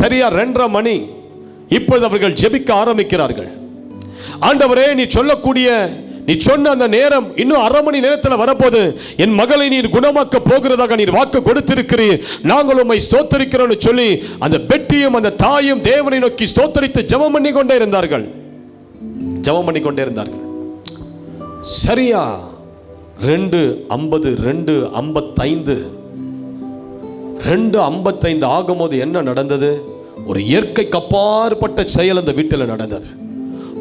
Speaker 1: சரியா 2:30 மணி. இப்பொழுது அவர்கள் ஜெபிக்க ஆரம்பிக்கிறார்கள். ஆண்டவரே, நீ சொன்ன அந்த நேரம் இன்னும் 1/2 மணி நேரத்தில் வரப்போது. என் மகளை நீர் குணமாக்க போகிறதாக நீர் வாக்கு கொடுத்திருக்கிறீர், நாங்கள் உம்மை ஸ்தோத்தரிக்கிறோம்னு சொல்லி அந்த பெட்டியும் அந்த தாயும் தேவனை நோக்கி ஸ்தோத்தரித்து ஜெபம் பண்ணி கொண்டே இருந்தார்கள். சரியா 2:50 2:55 ஆகும்போது என்ன நடந்தது? ஒரு இயற்கைக்கு அப்பாற்பட்ட செயல் அந்த வீட்டில் நடந்தது.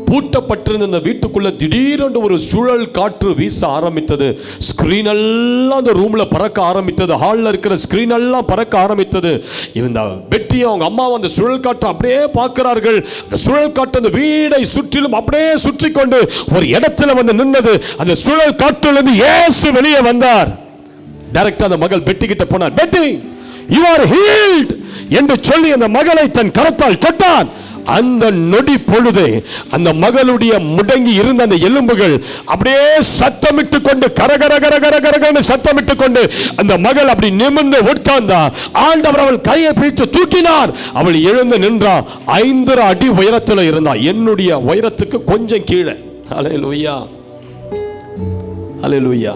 Speaker 1: பூட்டப்பட்டிருந்த அந்த வீட்டுக்குள்ள திடீரென்று ஒரு சுழல் காற்று வீச ஆரம்பித்தது. ஸ்கிரீன் எல்லாம் அந்த ரூம்ல பறக்க ஆரம்பித்தது. ஹாலில் இருக்கிற ஸ்கிரீன் எல்லாம் பறக்க ஆரம்பித்தது. இந்த பெட்டியும் அவங்க அம்மாவும் அந்த சுழல் காற்று அப்படியே பார்க்கிறார்கள். அந்த சுழல் காற்று அந்த வீடை சுற்றிலும் அப்படியே சுற்றி கொண்டு ஒரு இடத்துல வந்து நின்னது. அந்த சுழல் காற்றிலிருந்து இயேசு வெளியே வந்தார். டைரக்டா அந்த மகள் பெட்டி கிட்ட போனார். பெட்டி, யூ ஆர் ஹீல்ட் என்று சொல்லி அந்த மகளை தன் கரத்தால் தொட்டான். அந்த நொடி பொழுது அந்த மகளுடைய முடங்கி இருந்த அந்த எலும்புகள் அப்படியே சத்தமிட்டு கொண்டு கரகரகரகரகரன்னு சத்தமிட்டு கொண்டு அந்த மகள் அப்படி நிமிர்ந்து உட்கார்ந்தா. ஆண்டவர் அவள் கையை பிடித்து தூக்கினார். அவள் எழுந்து நின்றா. 5 அடி உயரத்தில் இருந்தா, என்னுடைய உயரத்துக்கு கொஞ்சம் கீழே. அல்லேலூயா, அல்லேலூயா.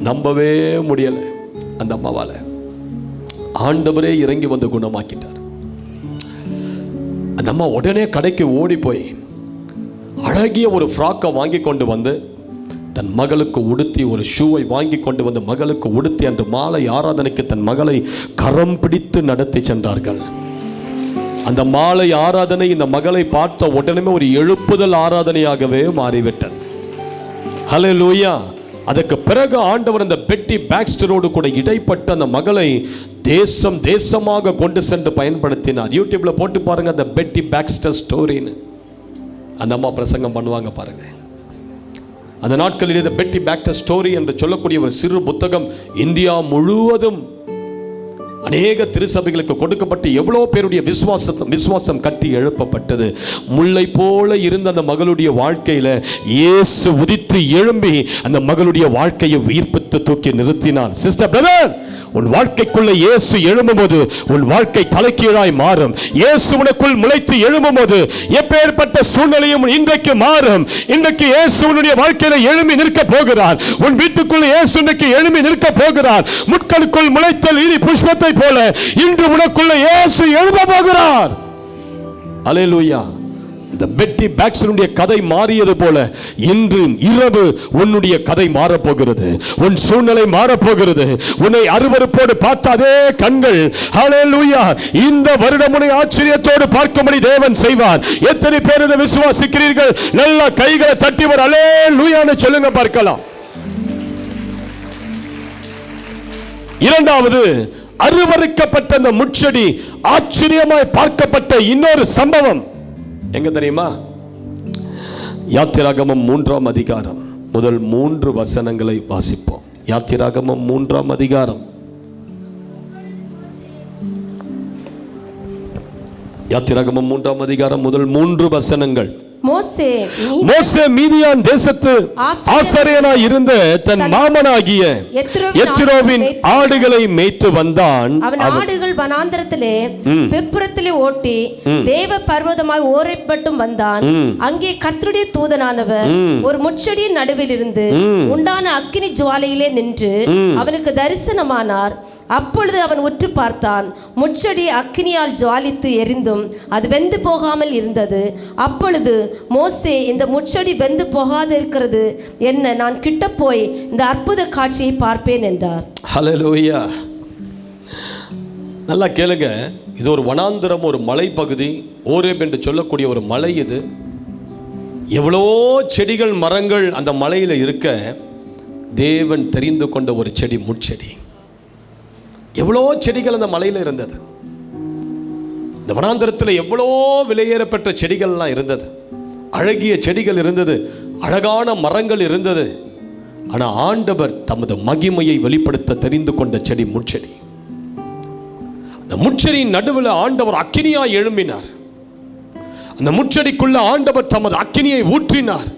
Speaker 1: நம்பவே முடியல அந்த அம்மாவால. ஆண்டவரே இறங்கி வந்து குணமாக்கிட்டார். அந்த அம்மா உடனே கடைக்கு ஓடி போய் அழகிய ஒரு ஃப்ராக்கை வாங்கி கொண்டு வந்து தன் மகளுக்கு உடுத்தி, ஒரு ஷூவை வாங்கி கொண்டு வந்து மகளுக்கு உடுத்தி அன்று மாலை ஆராதனைக்கு தன் மகளை கரம் பிடித்து நடத்தி சென்றார்கள். அந்த மாலை ஆராதனை இந்த மகளை பார்த்த உடனே ஒரு எழுப்புதல் ஆராதனையாகவே மாறிவிட்டது. ஹல்லேலூயா. அதற்கு பிறகு ஆண்டவர் அந்த பெட்டி பாக்ஸ்டரோடு கூட இடைப்பட்டு அந்த மகளை தேசம் தேசமாக கொண்டு சென்று பயன்படுத்தினார். யூடியூப்ல போட்டு பாருங்க, அந்த பெட்டி பாக்ஸ்டர் ஸ்டோரின்னு அந்த அம்மா பிரசங்கம் பண்ணுவாங்க பாருங்க. அந்த நாட்களில் இந்த பெட்டி பாக்ஸ்டர் ஸ்டோரி என்று சொல்லக்கூடிய ஒரு சிறு புத்தகம் இந்தியா முழுவதும் அநேக திருச்சபைகளுக்கு கொடுக்கப்பட்டு எவ்வளோ பேருடைய விசுவாசம் கட்டி எழுப்பப்பட்டது. முல்லை போல இருந்த அந்த மகளுடைய வாழ்க்கையில இயேசு உதித்து எழும்பி அந்த மகளுடைய வாழ்க்கையை உயிர்ப்பித்து தூக்கி நிறுத்தினான். சிஸ்டர், பிரதர், உன் வாழ்க்கைக்குள்ள இயேசு எழும்பும்போது உன் வாழ்க்கை தலைகீழாய் மாறும். இயேசு உனக்குள் முளைத்து எழும்பும்போது எப்பேற்பட்ட சூழ்நிலையும் இன்றைக்கு மாறும். இன்றைக்கு இயேசு உன்னுடைய வாழ்க்கையில எழும்பி நிற்க போகிறார். உன் வீட்டுக்குள்ள இயேசு இன்றைக்கு எழும்பி நிற்க போகிறார். முட்களுக்குள் முளைத்த லீலி புஷ்பத்தை போல இன்று உனக்குள்ள இயேசு எழும்ப போகிறார். அல்லேலூயா. இந்த பெட்டி பாக்ஸ்டருடைய கதை மாறியது போல இன்று இரவு உன்னுடைய கதை மாறப்போகிறது. உன் சூழ்நிலை மாறப்போகிறது. உன்னை அருவருப்போடு பார்த்த அதே கண்கள், ஹல்லேலூயா, இந்த வருடம் உன்னை ஆச்சரியத்தோடு பார்க்கும்படி தேவன் செய்வார். எத்தனை பேர் இதை விசுவாசிக்கிறீர்கள்? நல்ல கைகளை தட்டி ஒரு ஹல்லேலூயான்னு சொல்லுங்க பார்க்கலாம். இரண்டாவது, அருவருக்கப்பட்ட அந்த முட்செடி ஆச்சரியமாய் பார்க்கப்பட்ட இன்னொரு சம்பவம் எங்க தெரியுமா? யாத்திராகமம் 3ஆம் அதிகாரம் முதல் 3 வசனங்களை வாசிப்போம். யாத்திராகமம் 3ஆம் அதிகாரம். யாத்திராகமம் 3ஆம் அதிகாரம் முதல் 3 வசனங்கள். மோசே மீதியான் தேசத்து ஆசாரியனாய் இருந்த தன் மாமனாகிய எத்ரோவின் ஆடுகளை மேய்த்து வந்தான்.
Speaker 2: அவன் ஆடுகள் வனாந்தரத்திலே பிற்புறத்திலே ஓட்டி தேவ பர்வதமாய் ஓரேப் மட்டும் வந்தான். அங்கே கர்த்தருடைய தூதனானவர் ஒரு முட்செடியின் நடுவில் இருந்து உண்டான அக்கினி ஜுவாலையிலே நின்று அவனுக்கு தரிசனமானார். அப்பொழுது அவன் உற்று பார்த்தான். முட்செடி அக்கினியால் ஜுவாலித்து எரிந்தும் அது வெந்து போகாமல் இருந்தது. அப்பொழுது மோசே, இந்த முட்செடி வெந்து போகாது இருக்கிறது என்ன? நான் கிட்ட போய் இந்த அற்புத காட்சியை பார்ப்பேன் என்றார்.
Speaker 1: ஹல்லேலூயா. நல்லா கேளுங்க. இது ஒரு வனாந்திரம், ஒரு மலைப்பகுதி, ஓரேப் என்று சொல்லக்கூடிய ஒரு மலை. இது எவ்வளோ செடிகள் மரங்கள் அந்த மலையில் இருக்க தேவன் தெரிந்து கொண்ட ஒரு செடி முட்செடி. எவ்வளோ செடிகள் அந்த மலையில் இருந்தது. இந்த வனாந்தரத்தில் எவ்வளோ விலையேறப்பட்ட செடிகள்லாம் இருந்தது. அழகிய செடிகள் இருந்தது, அழகான மரங்கள் இருந்தது. ஆனால் ஆண்டவர் தமது மகிமையை வெளிப்படுத்த தெரிந்து கொண்ட செடி முட்செடி. அந்த முட்செடியின் நடுவில் ஆண்டவர் அக்கினியாய் எழும்பினார். அந்த முட்செடிக்குள்ள ஆண்டவர் தமது அக்கினியை ஊற்றினார்.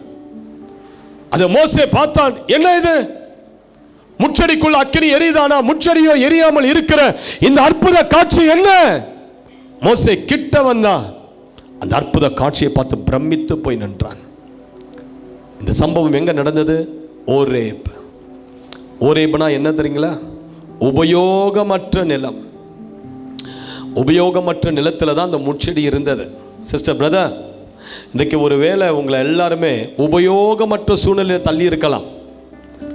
Speaker 1: அதை மோசே பார்த்தான். என்ன இது? முட்செடிக்குள்ள அக்கினி எரியுதானா? முட்செடியோ எரியாமல் இருக்கிற இந்த அற்புத காட்சி என்ன? மோசே கிட்ட வந்தா அந்த அற்புத காட்சியை பார்த்து பிரமித்து போய் நின்றான். இந்த சம்பவம் எங்க நடந்தது? ஓரேப். ஓரேப்னா என்ன தெரியுங்களா? உபயோகமற்ற நிலம். உபயோகமற்ற நிலத்தில் தான் அந்த முட்செடி இருந்தது. சிஸ்டர், பிரதர், இன்றைக்கு ஒரு வேளை உங்களை எல்லாருமே உபயோகமற்ற சூழ்நிலையில் தள்ளி இருக்கலாம்.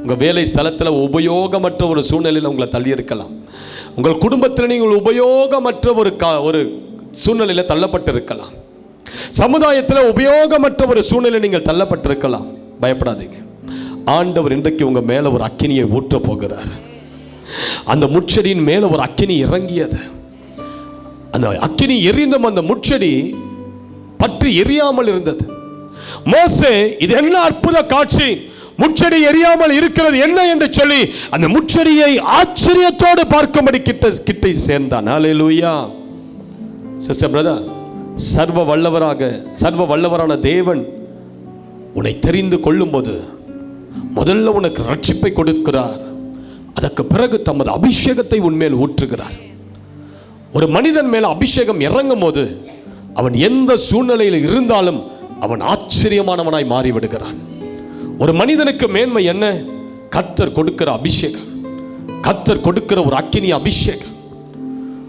Speaker 1: உங்கள் வேலை ஸ்தலத்தில் உபயோகமற்ற ஒரு சூழ்நிலையில் உங்களை தள்ளி இருக்கலாம். உங்கள் குடும்பத்தில் நீங்கள் உபயோகமற்ற ஒரு சூழ்நிலையில் தள்ளப்பட்டிருக்கலாம். சமுதாயத்தில் உபயோகமற்ற ஒரு சூழ்நிலை நீங்கள் தள்ளப்பட்டிருக்கலாம். பயப்படாதீங்க. ஆண்டவர் இன்றைக்கு உங்கள் மேலே ஒரு அக்கினியை ஊற்ற போகிறார். அந்த முட்செடியின் மேலே ஒரு அக்கினி இறங்கியது. அந்த அக்கினி எரிந்தும் அந்த முட்செடி பற்றி எரியாமல் இருந்தது. மோசே, இது என்ன அற்புத காட்சி, முட்செடி எரியாமல் இருக்கிறது என்ன என்று சொல்லி அந்த முட்செடியை ஆச்சரியத்தோடு பார்க்கும்படி கிட்ட சேர்ந்தான். ஹல்லேலூயா. சிஸ்டர், பிரதர், சர்வ வல்லவரான தேவன் உன்னை தெரிந்து கொள்ளும்போது முதல்ல உனக்கு ரட்சிப்பை கொடுக்கிறார். அதற்கு பிறகு தமது அபிஷேகத்தை உன்மேல் ஊற்றுகிறார். ஒரு மனிதன் மேல அபிஷேகம் இறங்கும் போது அவன் எந்த சூழ்நிலையில் இருந்தாலும் அவன் ஆச்சரியமானவனாய் மாறிவிடுகிறான். ஒரு மனிதனுக்கு மேன்மை என்ன? கர்த்தர் கொடுக்கிற அபிஷேகம், கர்த்தர் கொடுக்கிற ஒரு அக்கினி அபிஷேகம்.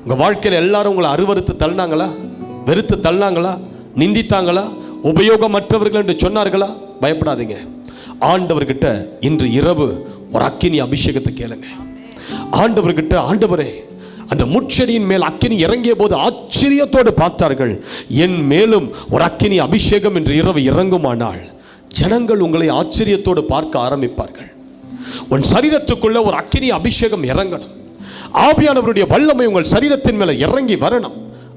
Speaker 1: உங்கள் வாழ்க்கையில் எல்லாரும் உங்களை அருவறுத்து தள்ளினாங்களா, வெறுத்து தள்ளினாங்களா, நிந்தித்தாங்களா, உபயோகமற்றவர்கள் என்று சொன்னார்களா? பயப்படாதீங்க. ஆண்டவர்கிட்ட இன்று இரவு ஒரு அக்கினி அபிஷேகத்தை கேளுங்க. ஆண்டவர்கிட்ட, ஆண்டவரே, அந்த முட்செடியின் மேல் அக்கினி இறங்கிய போது ஆச்சரியத்தோடு பார்த்தார்கள். என் மேலும் ஒரு அக்கினி அபிஷேகம் இன்று இரவு இறங்குமானால் ஜனங்கள் உங்களை ஆச்சரியத்தோடு பார்க்க ஆரம்பிப்பார்கள். உன் சரீரத்துக்குள்ள ஒரு அக்கினி அபிஷேகம் இறங்கணும். ஆவியானவருடைய வல்லமை உங்கள் சரீரத்தின் மேலே இறங்கி வரணும்.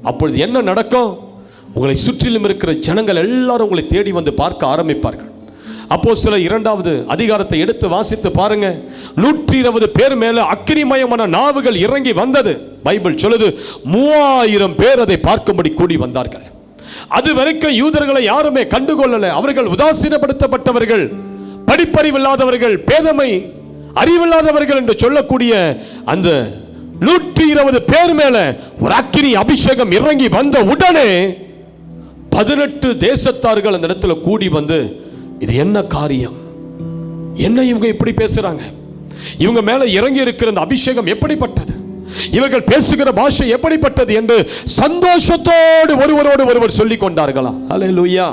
Speaker 1: அப்பொழுது என்ன நடக்கும்? உங்களை சுற்றிலும் இருக்கிற ஜனங்கள் எல்லாரும் உங்களை தேடி வந்து பார்க்க ஆரம்பிப்பார்கள். அப்போஸ்தலர் 2வது அதிகாரத்தை எடுத்து வாசித்து பாருங்க. 120 பேர் மேல அக்கினிமயமான நாவுகள் இறங்கி வந்தது. பைபிள் சொல்லுது 3000 பேர் அதை பார்க்கும்படி கூடி வந்தார்கள். அது வரைக்கும் யூதர்களை யாருமே கண்டுகொள்ளல. அவர்கள் உதாசீனப்படுத்தப்பட்டவர்கள், படிப்பறிவில்லாதவர்கள், பேதமை அறிவில்லாதவர்கள் என்று சொல்லக்கூடிய அந்த 120 பேர் மேல ஒரு அக்கினி அபிஷேகம் இறங்கி வந்த உடனே 18 தேசத்தார்கள் அந்த இடத்துல கூடி வந்து, இது என்ன காரியம், என்ன இவங்க இப்படி பேசுறாங்க, இவங்க மேல இறங்கி இருக்கிற அந்த அபிஷேகம் எப்படிப்பட்டது, இவர்கள் பேசுகிற பாஷை எப்படிப்பட்டது என்று சந்தோஷத்தோடு ஒருவரோடு ஒருவர் சொல்லிக் கொண்டார்களா? அல்லேலூயா.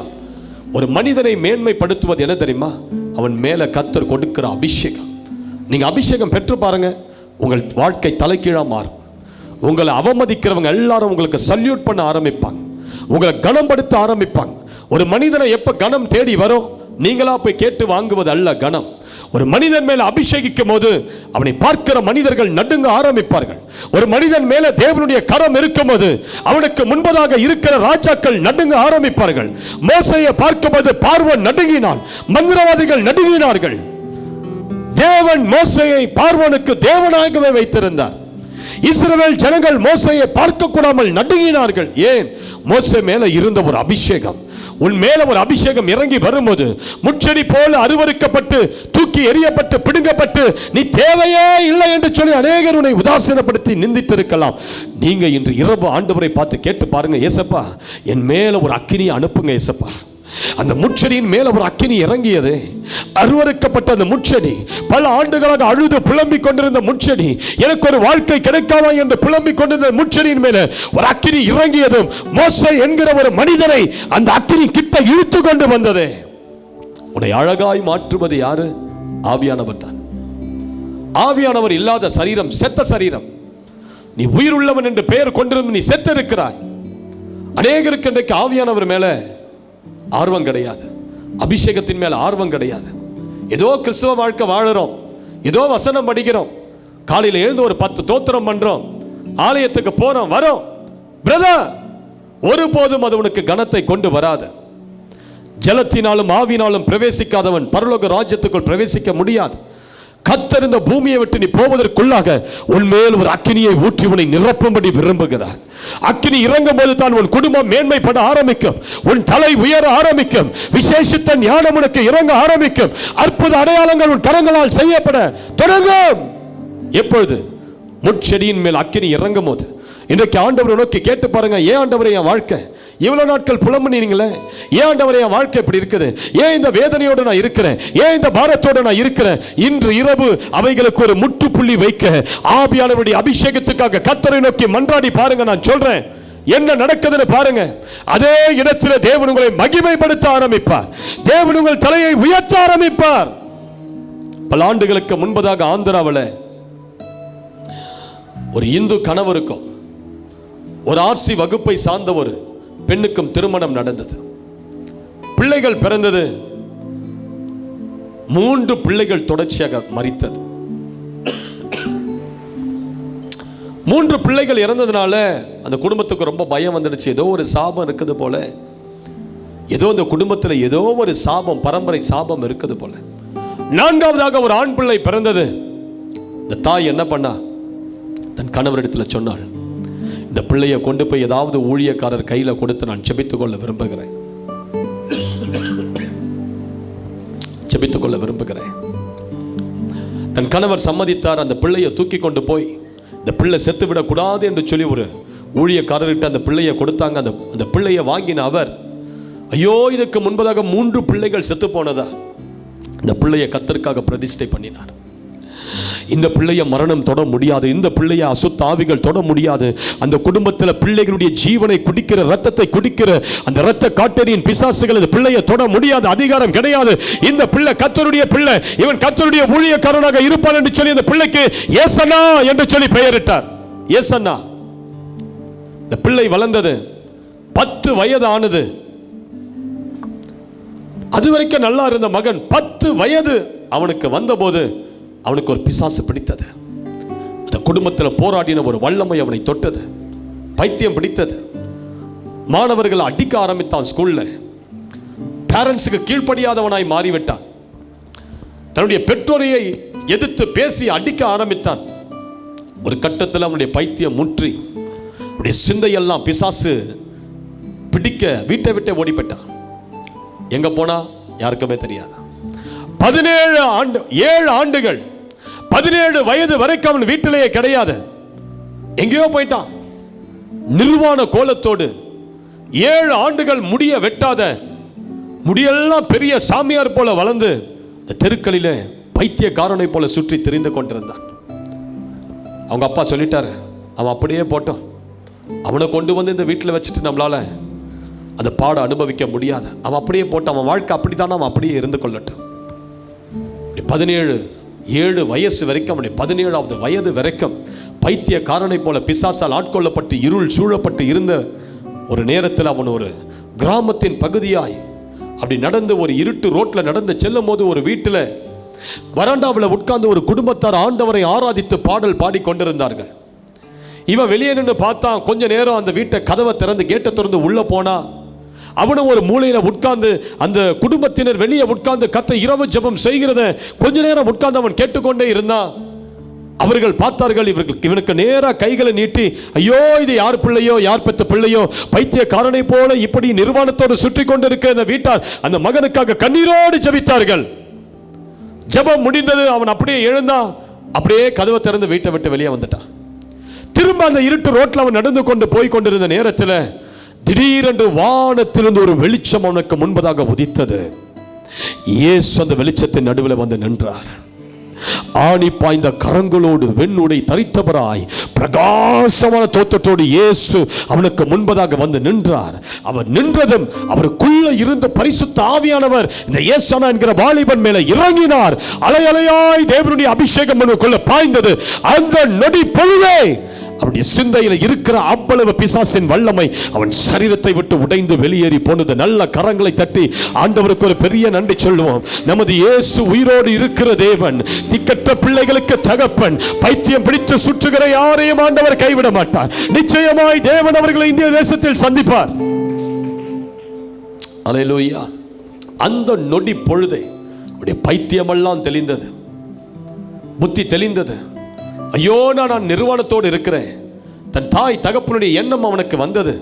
Speaker 1: ஒரு மனிதனை மேன்மைப்படுத்துவது என்ன தெரியுமா? அவன் மேல கர்த்தர் கொடுக்கிற அபிஷேகம். நீங்க அபிஷேகம் பெற்று பாருங்க, உங்கள் வாழ்க்கை தலைகீழா மாறும். உங்களை அவமதிக்கிறவங்க எல்லாரும் உங்களுக்கு சல்யூட் பண்ண ஆரம்பிப்பாங்க, உங்களை கனப்படுத்த ஆரம்பிப்பாங்க. ஒரு மனிதனை எப்ப கனம் தேடி வரும்? நீங்களா போய் கேட்டு வாங்குவது அல்ல கனம். ஒரு மனிதன் மேல அபிஷேகிக்கும் போது அவனை பார்க்கிற மனிதர்கள் நடுங்க ஆரம்பிப்பார்கள். ஒரு மனிதன் மேல தேவனுடைய கரம் இருக்கும் போது அவனுக்கு முன்பதாக இருக்கிற ராஜாக்கள் நடுங்க ஆரம்பிப்பார்கள். மோசேயை பார்க்கும்போது பார்வோன் நடுங்கினான், மந்திரவாதிகள் நடுங்கினார்கள். தேவன் மோசேயை பார்வோனுக்கு தேவனாகவே வைத்திருந்தார். இஸ்ரவேல் ஜனங்கள் மோசேயை பார்க்க கூடாமல் நடுங்கினார்கள். ஏன்? மோசே மேல இருந்த ஒரு அபிஷேகம். உன் மேல ஒரு அபிஷேகம் இறங்கி வரும்போது முட்செடி போல அருவருக்கப்பட்டு தூக்கி எறியப்பட்டு பிடுங்கப்பட்டு நீ தேவையே இல்லை என்று சொல்லி அநேகர் உன்னை உதாசீனப்படுத்தி நிந்தித்து இருக்கலாம். நீங்க இன்று இரவு ஆண்டவரை பார்த்து கேட்டு பாருங்க, ஏசப்பா என் மேல ஒரு அக்கினியை அனுப்புங்க ஏசப்பா. அந்த முட்செடியின் மேல ஒரு அக்கினி இறங்கியது. அருவருக்கப்பட்ட அந்த முட்செடி, பல ஆண்டுகளாக அழுது புலம்பிக் கொண்டிருந்த முட்செடி, எனக்கு ஒரு வாழ்க்கை கிடைக்காதா என்று புலம்பிக் கொண்டிருந்த முட்செடியின் மேல ஒரு அக்கினி இறங்கியதும் மோசே என்கிற ஒரு மனிதனை அந்த அக்கினி கிட்ட இழுத்து கொண்டு வந்தது. உன்னை அழகாய் மாற்றுவது யாரு? ஆவியானவர் தான். ஆவியானவர் இல்லாத சரீரம் செத்த சரீரம். நீ உயிர் உள்ளவன் என்று பெயர் கொண்டிருந்து நீ செத்து இருக்கிறாய். அநேகருக்கு இன்றைக்கு ஆவியானவர் மேல ஆர்வம் கிடையாது, அபிஷேகத்தின் மேல ஆர்வம் கிடையாது. ஏதோ கிறிஸ்தவ வாழ்க்கை வாழறோம், ஏதோ வசனம் படிக்கிறோம், காலையில் எழுந்து ஒரு 10 தோத்திரம் பண்றோம், ஆலயத்துக்கு போறோம் வரோம். பிரதர், ஒருபோதும் அது உனக்கு கனத்தை கொண்டு வராது. ஜலத்தினாலும் ஆவினாலும் பிரவேசிக்காதவன் பரலோக ராஜ்யத்துக்குள் பிரவேசிக்க முடியாது. கர்த்தர் இந்த பூமியை விட்டு நீ போவதற்குள்ளாக உன் மேல் ஒரு அக்கினியை ஊற்றி உன்னை நிரப்பும்படி விரும்புகிறார். அக்கினி இறங்கும் போது தான் உன் குடும்பம் மேன்மைப்பட ஆரம்பிக்கும், உன் தலை உயர ஆரம்பிக்கும், விசேஷித்த ஞானம் உனக்கு இறங்க ஆரம்பிக்கும், அற்புத அடையாளங்கள் உன் கரங்களால் செய்யப்பட தொடங்கும். எப்பொழுது? முட்செடியின் மேல் அக்கினி இறங்கும் போது. இன்றைக்கு ஆண்டவரை நோக்கி கேட்டு பாருங்க, ஏன் ஆண்டவரே என் வாழ்க்கை இவ்வளவு நாட்கள் புலம்புனீங்களே, ஏன் ஆண்டவரே என் வாழ்க்கை இப்படி இருக்குது, ஏன் இந்த வேதனையோடு நான் இருக்கிறேன், ஏன் இந்த பாரத்தோடு நான் இருக்கிறேன்? இன்று இரவு அவைகளுக்கு ஒரு முற்றுப்புள்ளி வைக்க ஆவியானவருடைய அபிஷேகத்துக்காக கர்த்தரை நோக்கி மன்றாடி பாருங்க. நான் சொல்றேன், என்ன நடக்குதுன்னு பாருங்க. அதே இடத்தில் தேவன் உங்களை மகிமைப்படுத்த ஆரம்பிப்பார், தேவன் உங்கள் தலையை உயர்த்த ஆரம்பிப்பார். பல ஆண்டுகளுக்கு முன்பதாக ஆந்திராவில் ஒரு இந்து கணவருக்கும் ஒரு ஆர்சி வகுப்பை சார்ந்த ஒரு பெண்ணுக்கும் திருமணம் நடந்தது. பிள்ளைகள் பிறந்தது. 3 பிள்ளைகள் தொடர்ச்சியாக மரித்தது. 3 பிள்ளைகள் இறந்ததுனால அந்த குடும்பத்துக்கு ரொம்ப பயம் வந்துடுச்சு. ஏதோ ஒரு சாபம் இருக்குது போல, ஏதோ இந்த குடும்பத்தில் ஏதோ ஒரு சாபம், பரம்பரை சாபம் இருக்குது போல. 4வதாக ஒரு ஆண் பிள்ளை பிறந்தது. இந்த தாய் என்ன பண்ணா? தன் கணவரிடத்தில் சொன்னாள், இந்த பிள்ளையை கொண்டு போய் ஏதாவது ஊழியக்காரர் கையில கொடுத்து நான் ஜெபித்துக் கொள்ள விரும்புகிறேன், ஜெபித்துக் கொள்ள விரும்புகிறேன். தன் கணவர் சம்மதித்தார். அந்த பிள்ளையை தூக்கி கொண்டு போய், இந்த பிள்ளை செத்து விடக்கூடாது என்று சொல்லி ஒரு ஊழியக்காரர்கிட்ட அந்த பிள்ளையை கொடுத்தாங்க. அந்த பிள்ளையை வாங்கின அவர், ஐயோ இதுக்கு முன்பதாக 3 பிள்ளைகள் செத்து போனதா, இந்த பிள்ளையை கர்த்தருக்காக பிரதிஷ்டை பண்ணினார். இந்த பிள்ளைய மரணம் தொட முடியாது, இந்த பிள்ளைய அசுத்த ஆவிகள் தொட முடியாது, அந்த குடும்பத்தில் பிள்ளைகளுடைய ஜீவனை குடிக்கிற ரத்தத்தை குடிக்கிற அந்த இரத்த காட்டேரியின் பிசாசுகள் இந்த பிள்ளையை தொட முடியாது, அதிகாரம் கிடையாது. இந்த பிள்ளை கர்த்தருடைய பிள்ளை, இவன் கர்த்தருடைய ஊழியக்காரனாக இருப்பான் என்று சொல்லி அந்த பிள்ளைக்கு ஏசன்னா என்று சொல்லி பெயரிட்டார். ஏசன்னா. இந்த பிள்ளை வளர்ந்தது, 10 வயது ஆனது. அதுவரைக்கும் நல்லா இருந்த மகன் 10 வயது அவனுக்கு வந்தபோது அவனுக்கு ஒரு பிசாசு பிடித்தது. அந்த குடும்பத்தில் போராடின ஒரு வல்லமை அவனை தொட்டது, பைத்தியம் பிடித்தது. மாணவர்களை அடிக்க ஆரம்பித்தான். ஸ்கூல்ல பேரண்ட்ஸுக்கு கீழ்ப்படியாதவனாய் மாறிவிட்டான். தன்னுடைய பெற்றோரையை எதிர்த்து பேசி அடிக்க ஆரம்பித்தான். ஒரு கட்டத்தில் அவனுடைய பைத்தியம் முற்றி அவனுடைய சிந்தையெல்லாம் பிசாசு பிடிக்க வீட்டை விட்டே ஓடி போயிட்டான். எங்க போனா யாருக்குமே தெரியாது. 7 ஆண்டுகள் 17 வயது வரைக்கும் அவன் வீட்டிலேயே கிடையாது, எங்கேயோ போயிட்டான். நிர்வாண கோலத்தோடு 7 ஆண்டுகள் முடிய வெட்டாத, முடியெல்லாம் பெரிய சாமியார் போல வளர்ந்து தெருக்களிலே பைத்தியக்காரனை போல சுற்றி திரிந்து கொண்டிருந்தான். அவங்க அப்பா சொல்லிட்டாரு, அவன் அப்படியே போட்டோம், அவனை கொண்டு வந்து இந்த வீட்டில் வச்சுட்டு நம்மளால அந்த பாட அனுபவிக்க முடியாது, அவன் அப்படியே போட்டான், அவன் வாழ்க்கை அப்படித்தான், அவன் அப்படியே இருந்து கொள்ளட்டும். 17 வயசு வரைக்கும், அவனுடைய 17வது வயது வரைக்கும் பைத்தியக்காரனை போல பிசாசால் ஆட்கொள்ளப்பட்டு இருள் சூழப்பட்டு இருந்த ஒரு நேரத்தில் அவன் ஒரு கிராமத்தின் பகுதியாய் அப்படி நடந்து ஒரு இருட்டு ரோட்டில் நடந்து செல்லும் போது ஒரு வீட்டில் வராண்டாவில் உட்கார்ந்து ஒரு குடும்பத்தார் ஆண்டவரை ஆராதித்து பாடல் பாடிக்கொண்டிருந்தார்கள். இவன் வெளியே நின்று பார்த்தான். கொஞ்ச நேரம் அந்த வீட்டை கதவை திறந்து கேட்டை திறந்து உள்ள போனா அவனும் ஒரு மூலையில உட்கார்ந்து அந்த குடும்பத்தினர் வெளியே உட்கார்ந்து கர்த்தர் இரவு ஜெபம் செய்கிறத கொஞ்ச நேரம் உட்கார்ந்து அவன் கேட்டுக்கொண்டே இருந்தான். அவர்கள் பார்த்தார்கள், இவனுக்கு நேரா கைகளை நீட்டி, ஐயோ இது யார் பிள்ளையோ, யார் பெற்ற பிள்ளையோ, பைத்தியக்காரனை போல இப்படி நிர்வாணத்தோடு சுற்றி கொண்டிருக்க இந்த வீட்டார் அந்த மகனுக்காக கண்ணீரோடு ஜெபித்தார்கள். ஜெபம் முடிந்தது. அவன் அப்படியே எழுந்தான், அப்படியே கதவை திறந்து வீட்டை விட்டு வெளியே வந்துட்டான். திரும்ப அந்த இருட்டு ரோட்டில் அவன் நடந்து கொண்டு போய் கொண்டிருந்த நேரத்தில் திடீரென்று வானத்திலிருந்து ஒரு வெளிச்சம் அவனுக்கு முன்பதாக உதித்தது. இயேசு அந்த வெளிச்சத்தின் நடுவில் வந்து நின்றார். ஆணி பாய்ந்த கரங்களோடு வெண்ணுடை தரித்தவராய் பிரகாசமான தோற்றத்தோடு இயேசு அவனுக்கு முன்பதாக வந்து நின்றார். அவர் நின்றதும் அவருக்குள்ள இருந்த பரிசுத்த ஆவியானவர் இந்த ஏசானா என்கிற வாலிபன் மேல இறங்கினார். அலையலையாய் தேவனுடைய அபிஷேகம் அவனுக்குள்ள பாய்ந்தது. அந்த நொடி பொழுதே அவருடைய சிந்தையில் இருக்கிற அவ்வளவு பிசாசின் வல்லமை அவன் சரீரத்தை விட்டு உடைந்து வெளியேறி போனது. நல்ல கரங்களை தட்டி ஆண்டவருக்கு ஒரு பெரிய நன்றி சொல்லுவோம். நமது இயேசு உயிரோடு இருக்கிற தேவன், திக்கற்ற பிள்ளைகளுக்கு தகப்பன், பைத்தியம் பிடித்து சுற்றுகிற யாரையும் ஆண்டவர் கைவிட மாட்டார். நிச்சயமாய் தேவன் அவர்களை இந்திய தேசத்தில் சந்திப்பார். அல்லேலூயா. அந்த நொடி பொழுதே அவருடைய பைத்தியமெல்லாம் தெளிந்தது, புத்தி தெளிந்தது. ஐயோ நான் நிர்வாணத்தோடு இருக்கிறேன். தன் தாய் தகப்பனுடைய எண்ணம் அவனுக்கு வந்தது.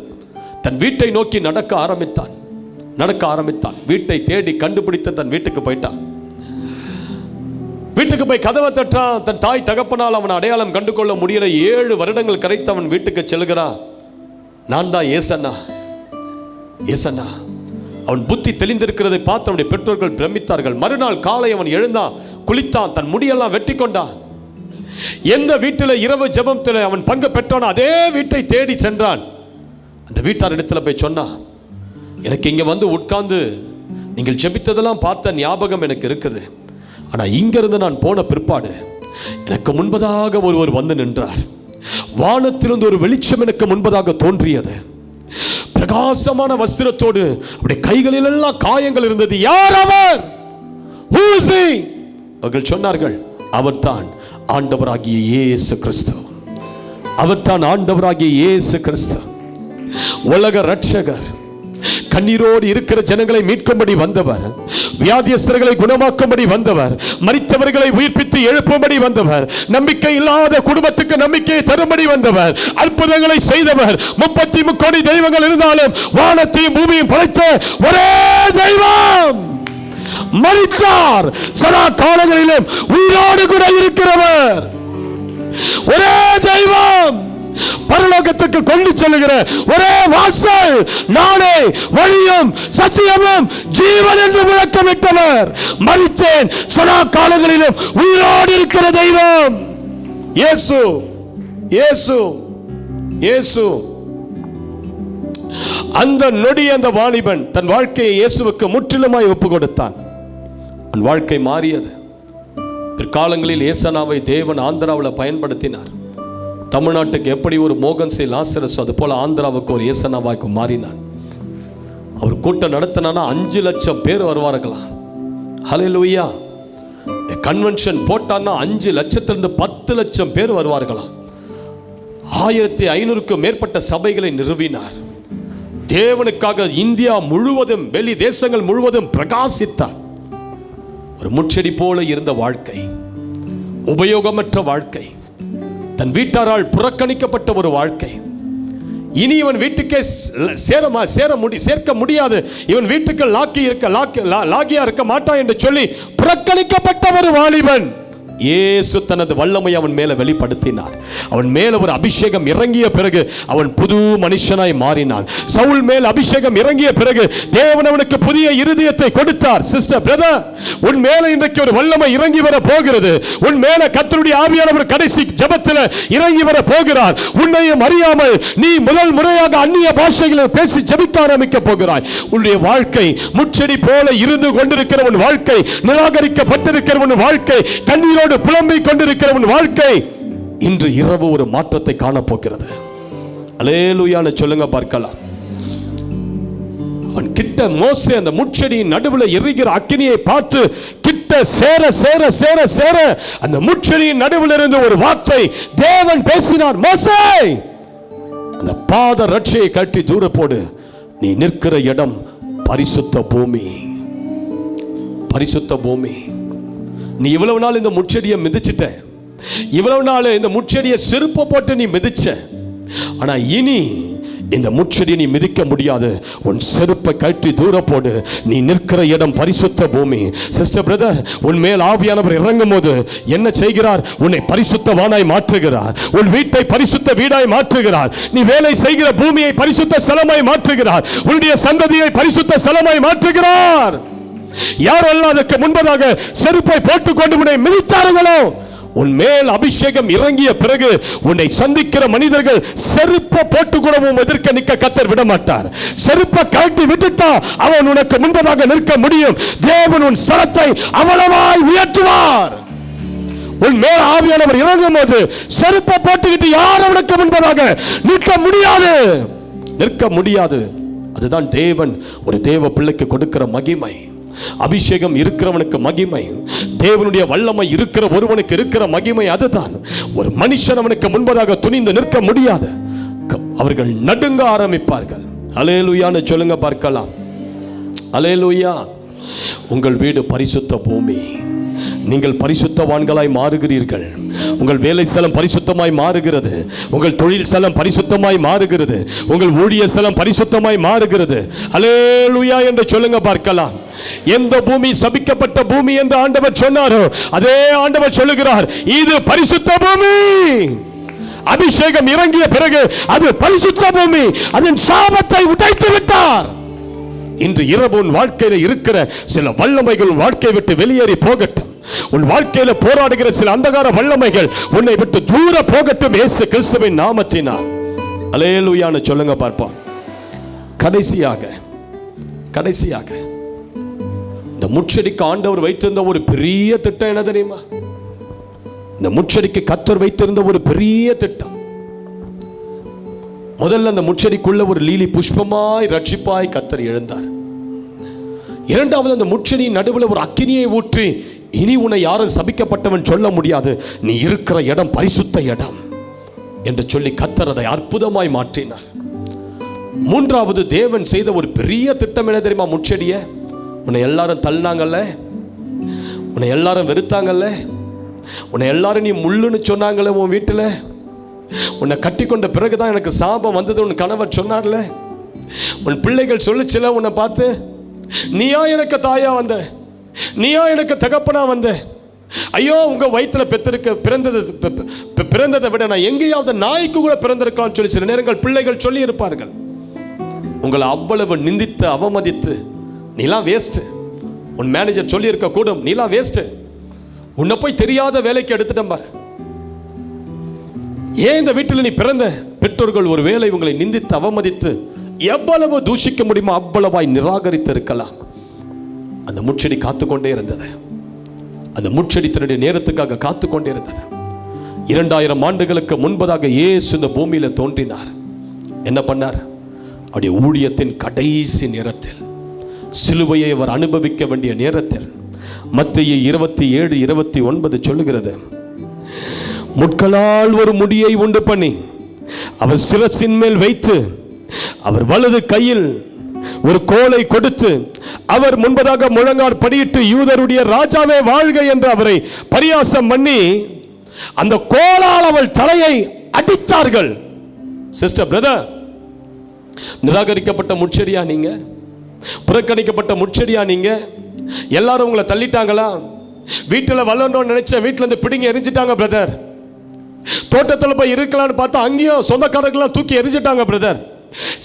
Speaker 1: தன் வீட்டை நோக்கி நடக்க ஆரம்பித்தான். வீட்டை தேடி கண்டுபிடித்து தன் வீட்டுக்கு போயிட்டான். வீட்டுக்கு போய் கதவை தட்டான். தன் தாய் தகப்பனால் அவன் அடையாளம் கண்டு கொள்ள முடியல. 7 வருடங்கள் கரைத்து அவன் வீட்டுக்கு செல்கிறான். நான் தான் ஏசன்னா. அவன் புத்தி தெளிந்திருக்கிறதை பார்த்து அவனுடைய பெற்றோர்கள் பிரமித்தார்கள். மறுநாள் காலை அவன் எழுந்தான், குளித்தான், தன் முடியெல்லாம் வெட்டி கொண்டான். எந்த வீட்டில் இரவு ஜெபத்தில் அவன் பங்கு பெற்றான் அதே வீட்டை தேடி சென்றான். அந்த வீட்டார் இடத்துல போய் சொன்னான், எனக்கு இங்கே வந்து உட்கார்ந்து நீங்கள் ஜெபித்ததெல்லாம் பார்த்த ஞாபகம் எனக்கு இருக்குது. ஆனால் இங்கிருந்து நான் போன பிற்பாடு எனக்கு முன்பதாக ஒருவர் வந்து நின்றார். வானத்திலிருந்து ஒரு வெளிச்சம் எனக்கு முன்பதாக தோன்றியது. பிரகாசமான வஸ்திரத்தோடு அவருடைய கைகளில் எல்லாம் காயங்கள் இருந்தது. யார் அவர்? Who is he? அவர்கள் சொன்னார்கள், அவர்தான் ஆண்டவராகிய இயேசு கிறிஸ்து. அவர்தான் ஆண்டவராகிய இயேசு கிறிஸ்து, உலக ரட்சகர். கண்ணீரோடு இருக்கிற ஜனங்களை மீட்கும்படி வந்தவர், வியாதியஸ்தர்களை குணமாக்கும்படி வந்தவர், மரித்தவர்களை உயிர்ப்பித்து எழுப்பும்படி வந்தவர், நம்பிக்கை இல்லாத குடும்பத்துக்கு நம்பிக்கையை தரும்படி வந்தவர், அற்புதங்களை செய்தவர். 33 கோடி தெய்வங்கள் இருந்தாலும் வானத்தையும் பூமியும் படைத்த ஒரே தெய்வம் மரித்தார், சதா காலங்களிலும் உயிரோடு கூட இருக்கிறவர். ஒரே தெய்வம். பரலோகத்துக்கு கொண்டு செல்லுகிற ஒரே வாசல் நானே வழியும் சத்தியமும் ஜீவன் என்று விளக்கமிட்டவர். மரித்தேன், சதா காலங்களிலும் உயிரோடு இருக்கிற தெய்வம் இயேசு. இயேசு இயேசு. அந்த நொடி அந்த வாலிபன் தன் வாழ்க்கையை இயேசுவுக்கு முற்றிலுமாய் ஒப்பு கொடுத்தான். அவன் வாழ்க்கை மாறியது. பிற்காலங்களில் ஏசனாவை தேவன் ஆந்திராவில் பயன்படுத்தினார். தமிழ்நாட்டுக்கு எப்படி ஒரு மோகன் சி லாசரஸ், அது போல ஆந்திராவுக்கு ஒரு ஏசனாவாய்க்கு மாறினார். அவர் கூட்டம் நடத்தினா 5 லட்சம் பேர் வருவார்களாம். ஹல்லேலூயா. கன்வென்ஷன் போட்டான்னா 5 லட்சத்திலிருந்து 10 லட்சம் பேர் வருவார்களாம். 1500க்கும் மேற்பட்ட சபைகளை நிறுவினார். தேவனுக்காக இந்தியா முழுவதும், வெளி தேசங்கள் முழுவதும் பிரகாசித்தார். ஒரு முட்செடி போல இருந்த வாழ்க்கை, உபயோகமற்ற வாழ்க்கை, தன் வீட்டாரால் புறக்கணிக்கப்பட்ட ஒரு வாழ்க்கை. இனி இவன் வீட்டுக்கே சேர்க்க முடியாது, இவன் வீட்டுக்கு லாகியா இருக்க மாட்டான் என்று சொல்லி புறக்கணிக்கப்பட்ட ஒரு வாலிபன். இயேசு தனது வல்லமை அவன் மேல வெளிப்படுத்தினார். அவன் மேல ஒரு அபிஷேகம் இறங்கிய பிறகு அவன் புது மனுஷனாய் மாறினான். சவுல் மேல் அபிஷேகம் இறங்கிய பிறகு தேவன் அவனுக்கு புதிய இருதயத்தை கொடுத்தார். சிஸ்டர், பிரதர், உன் மேல இன்றைக்கு ஒரு வல்லமை இறங்கி வர போகிறது. உன் மேல கர்த்தருடைய ஆவியானவர் கடைசி ஜெபத்தில் இறங்கி வர போகிறார். உன்னையும் அறியாமல் நீ முதல் முறையாக அந்நிய பாஷைகளில் பேசி ஜெபிக்க ஆரம்பிக்க போகிறாய். உன்னுடைய வாழ்க்கை முட்செடி போல இருந்து கொண்டிருக்கிறவன் வாழ்க்கை, நிராகரிக்கப்பட்டிருக்கிறவன் வாழ்க்கை, கண்ணீரோடு புலம்பிக் கொண்டிருக்கிறவன் வாழ்க்கை இன்று இரவு ஒரு மாற்றத்தை காணப்போகிறது. அல்லேலூயான்னு சொல்லுங்க பார்க்கலாம். அவன் கிட்ட மோசே அந்த முட்செடியின் நடுவில் எரிகிற அக்கினியை பார்த்து கிட்ட சேர சேர சேர சேர அந்த முட்செடியின் நடுவில் இருந்து ஒரு வார்த்தை தேவன் பேசினார். மோசே, அந்த பாத ரட்சையை கட்டி தூர போடு. நீ நிற்கிற இடம் பரிசுத்த பூமி. பரிசுத்த பூமி. நீ இவ்வளவு நாள் இந்த முட்செடியை மிதிச்சிட்ட, இவ்வளவு நாள் இந்த முட்செடியை செருப்பை போட்டு நீ மிதிச்ச. ஆனா இனி இந்த முட்செடியை நீ மிதிக்க முடியாது. உன் செருப்பை கட்டி தூர போடு. நீ நிற்கிற இடம் பரிசுத்த பூமி. சிஸ்டர், பிரதர், உன் மேல் ஆவியானவர் இறங்கும் போது என்ன செய்கிறார்? உன்னை பரிசுத்தவானாய் மாற்றுகிறார். உன் வீட்டை பரிசுத்த வீடாய் மாற்றுகிறார். நீ வேலை செய்கிற பூமியை பரிசுத்த ஸ்தலமாய் மாற்றுகிறார். உன்னுடைய சந்ததியை பரிசுத்த ஸ்தலமாய் மாற்றுகிறார். யாரெல்லாம் அதற்கு முன்பதாக செருப்பை போட்டுக்கொண்டு உன்னை மிதித்தார்களோ, உன் மேல் அபிஷேகம் இறங்கிய பிறகு உன்னை சந்திக்கிற மனிதர்கள் செருப்பை போட்டுக்கூடவும் எதிர்க்க நிற்க கர்த்தர் விட மாட்டார். செருப்பை கழட்டி விட்டுட்டா அவன் உனக்கு முன்பதாக நிற்க முடியும். தேவன் உன் ஸ்தலத்தை அவ்வளவாய் உயர்த்துவார். உன் மேல் ஆவியானவர் இறங்கும் போது செருப்பை போட்டுக்கிட்டு யார் அவனுக்கு முன்பதாக நிற்க முடியாது, நிற்க முடியாது. அதுதான் தேவன் ஒரு தேவ பிள்ளைக்கு கொடுக்கிற மகிமை. அபிஷேகம் இருக்கிறவனுக்கு மகிமை, தேவனுடைய வல்லமை இருக்கிற ஒருவனுக்கு இருக்கிற மகிமை அதுதான். ஒரு மனுஷன் அவனுக்கு முன்பதாக துணிந்து நிற்க முடியாது. அவர்கள் நடுங்க ஆரம்பிப்பார்கள். அல்லேலூயான்னு சொல்லுங்க பார்க்கலாம். அல்லேலூயா. உங்கள் வீடு பரிசுத்த பூமி. நீங்கள் பரிசுத்தவான்களாய் மாறுகிறீர்கள். உங்கள் வேலை ஸ்தலம் பரிசுத்தமாய் மாறுகிறது. உங்கள் தொழில் ஸ்தலம் பரிசுத்தமாய் மாறுகிறது. உங்கள் ஊழிய ஸ்தலம் பரிசுத்தமாய் மாறுகிறது. அல்லேலூயா என்று சொல்லுங்க பார்க்கலாம். எந்த பூமி சபிக்கப்பட்ட பூமி என்று ஆண்டவர் சொன்னாரோ அதே ஆண்டவர் சொல்லுகிறார், இது பரிசுத்த பூமி. அபிஷேகம் இறங்கிய பிறகு அது பரிசுத்த பூமி. அதன் சாபத்தை உடைத்து விட்டார். இன்று இரவு உன் வாழ்க்கையில இருக்கிற சில வல்லமைகள் உன் வாழ்க்கையை விட்டு வெளியேறி போகட்டும். உன் வாழ்க்கையில போராடுகிற சில அந்தகார வல்லமைகள் உன்னை விட்டு தூர போகட்டும். இயேசு கிறிஸ்துவின் நாமத்தினால். அல்லேலூயான்னு சொல்லுங்க பார்ப்போம். கடைசியாக இந்த முட்செடிக்கு ஆண்டவர் வைத்திருந்த ஒரு பெரிய திட்டம் என்ன தெரியுமா? இந்த முட்செடிக்கு கர்த்தர் வைத்திருந்த ஒரு பெரிய திட்டம். முதல்ல அந்த முட்செடிக்குள்ள ஒரு லீலி புஷ்பமாய் ரட்சிப்பாய் கர்த்தர் எழுந்தார். இரண்டாவது, அந்த முட்செடியின் நடுவில் ஒரு அக்கினியை ஊற்றி, இனி உன்னை யாரும் சபிக்கப்பட்டவன் சொல்ல முடியாது, நீ இருக்கிற இடம் பரிசுத்த இடம் என்று சொல்லி கர்த்தர் அதை அற்புதமாய் மாற்றினார். மூன்றாவது, தேவன் செய்த ஒரு பெரிய திட்டம் என்ன தெரியுமா? முட்செடியை உன்னை எல்லாரும் தள்ளினாங்கல்ல, உன்னை எல்லாரும் வெறுத்தாங்கல்ல, உன்னை எல்லாரும் நீ முள்ளுன்னு சொன்னாங்கல்ல, உன் வீட்டில் உன்னை கட்டி கொண்ட பிறகுதான் எனக்கு சாபம் வந்தது உன் கணவர் சொன்னார்ல, உன் பிள்ளைகள் சொல்லிச்சுல உன்னை பார்த்து, நீயா எனக்கு தாயா வந்த, நீயா எனக்கு தகப்பனா வந்த, ஐயோ உங்க வயிற்றுல பிறந்ததை விட நான் எங்கேயாவது நாய்க்கு கூட பிறந்திருக்கலாம்னு சொல்லி சில நேரங்கள் பிள்ளைகள் சொல்லி இருப்பார்கள். உங்களை அவ்வளவு நிந்தித்து அவமதித்து நீலாம் வேஸ்ட், உன் மேனேஜர் சொல்லி இருக்க கூடும் நீலாம் வேஸ்ட், உன்னை போய் தெரியாத வேலைக்கு எடுத்துட்டேன் பாரு. ஏன் இந்த வீட்டில் நீ பிறந்த? பெற்றோர்கள் ஒரு வேளை உங்களை நிந்தித்து அவமதித்து எவ்வளவு தூஷிக்க முடியுமோ அவ்வளவாய் நிராகரித்து இருக்கலாம். அந்த முட்செடி காத்துக்கொண்டே இருந்தது. அந்த முட்செடி தன்னுடைய நேரத்துக்காக காத்துக்கொண்டே இருந்தது. 2000 ஆண்டுகளுக்கு முன்பதாக இயேசு இந்த பூமியில தோன்றினார். என்ன பண்ணார்? அவருடைய ஊழியத்தின் கடைசி நேரத்தில், சிலுவையை அவர் அனுபவிக்க வேண்டிய நேரத்தில், மத்தேயு 27:29 சொல்லுகிறது, முட்களால் ஒரு முடியை உண்டு பண்ணி அவர் சிரசின் மேல் வைத்து அவர் வலது கையில் ஒரு கோலை கொடுத்து அவர் முன்பதாக முழங்கால் படியிட்டு யூதருடைய ராஜாவே வாழ்க என்று அவரை பரியாசம் பண்ணி அந்த கோலால் அவள் தலையை அடித்தார்கள். சிஸ்டர், பிரதர், நிராகரிக்கப்பட்ட முட்செடியா நீங்க? புறக்கணிக்கப்பட்ட முட்செடியா நீங்க? எல்லாரும் உங்களை தள்ளிட்டாங்களா? வீட்டில் வளரணும்னு நினைச்ச வீட்டில் இருந்து பிடிங்கி எரிஞ்சிட்டாங்க பிரதர். தோட்டத்தில் போய் இருக்கலாம்னு பார்த்தா அங்கேயும் சொந்தக்காரர்கள்லாம் தூக்கி எரிஞ்சிட்டாங்க பிரதர்.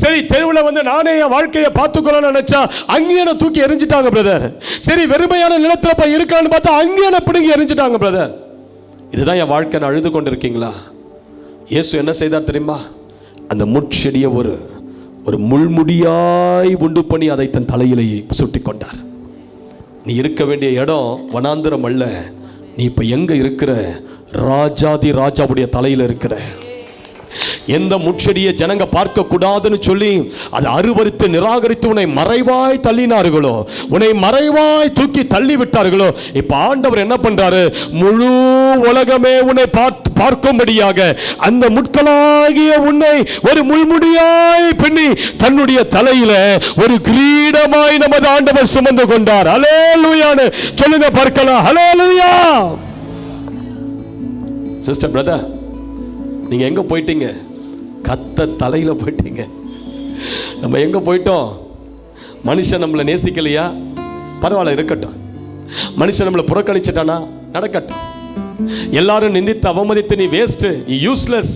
Speaker 1: சரி, தெருவில் வந்து நானே என் வாழ்க்கையை பார்த்துக்கலாம்னு நினைச்சா அங்கேயும் தூக்கி எரிஞ்சிட்டாங்க பிரதர். சரி, வெறுமையான நிலத்தில் போய் இருக்கலாம்னு பார்த்தா அங்கேயும் பிடிங்கி எரிஞ்சிட்டாங்க பிரதர். இதுதான் என் வாழ்க்கை, அழுது கொண்டிருக்கீங்களா? இயேசு என்ன செய்தார் தெரியுமா? அந்த முட்செடியை ஒரு முள்முடியாய் உண்டு பண்ணி அதை தன் தலையிலேயே சுட்டி கொண்டார். நீ இருக்க வேண்டிய இடம் வனாந்திரம் அல்ல. நீ இப்ப எங்க இருக்கிற? ராஜாதி ராஜாவுடைய தலையில இருக்கிற. எந்த முட்செடியை ஜனங்க பார்க்க கூடாதுன்னு சொல்லி அதை அருவருத்து நிராகரித்து உன்னை மறைவாய் தள்ளினார்களோ, உன்னை மறைவாய் தூக்கி தள்ளி விட்டார்களோ, இப்ப ஆண்டவர் என்ன பண்றாரு? முழு உலகமே உன்னை பார்க்கும்படியாக அந்த முட்களாகிய உன்னை ஒரு முள்முடியாய் பின்னி தன்னுடைய தலையில ஒரு கிரீடமாய் நமது ஆண்டவர் சுமந்து கொண்டார். ஹல்லேலூயான்னு சொல்லுங்க பார்க்கலாம். ஹல்லேலூயா. சிஸ்டர், பிரதர், நீங்க எங்க போயிட்டீங்க? கத்த தலையில போயிட்டீங்க. நம்ம எங்க போயிட்டோம்? மனுஷன் நம்மளை நேசிக்கலையா? பரவாயில்ல, இருக்கட்டும். மனுஷன் நம்மளை புறக்கணிச்சிட்டானா? நடக்கட்டும். எல்லாரும் நிந்தித்து அவமதித்து நீ வேஸ்ட், நீ யூஸ்லெஸ்,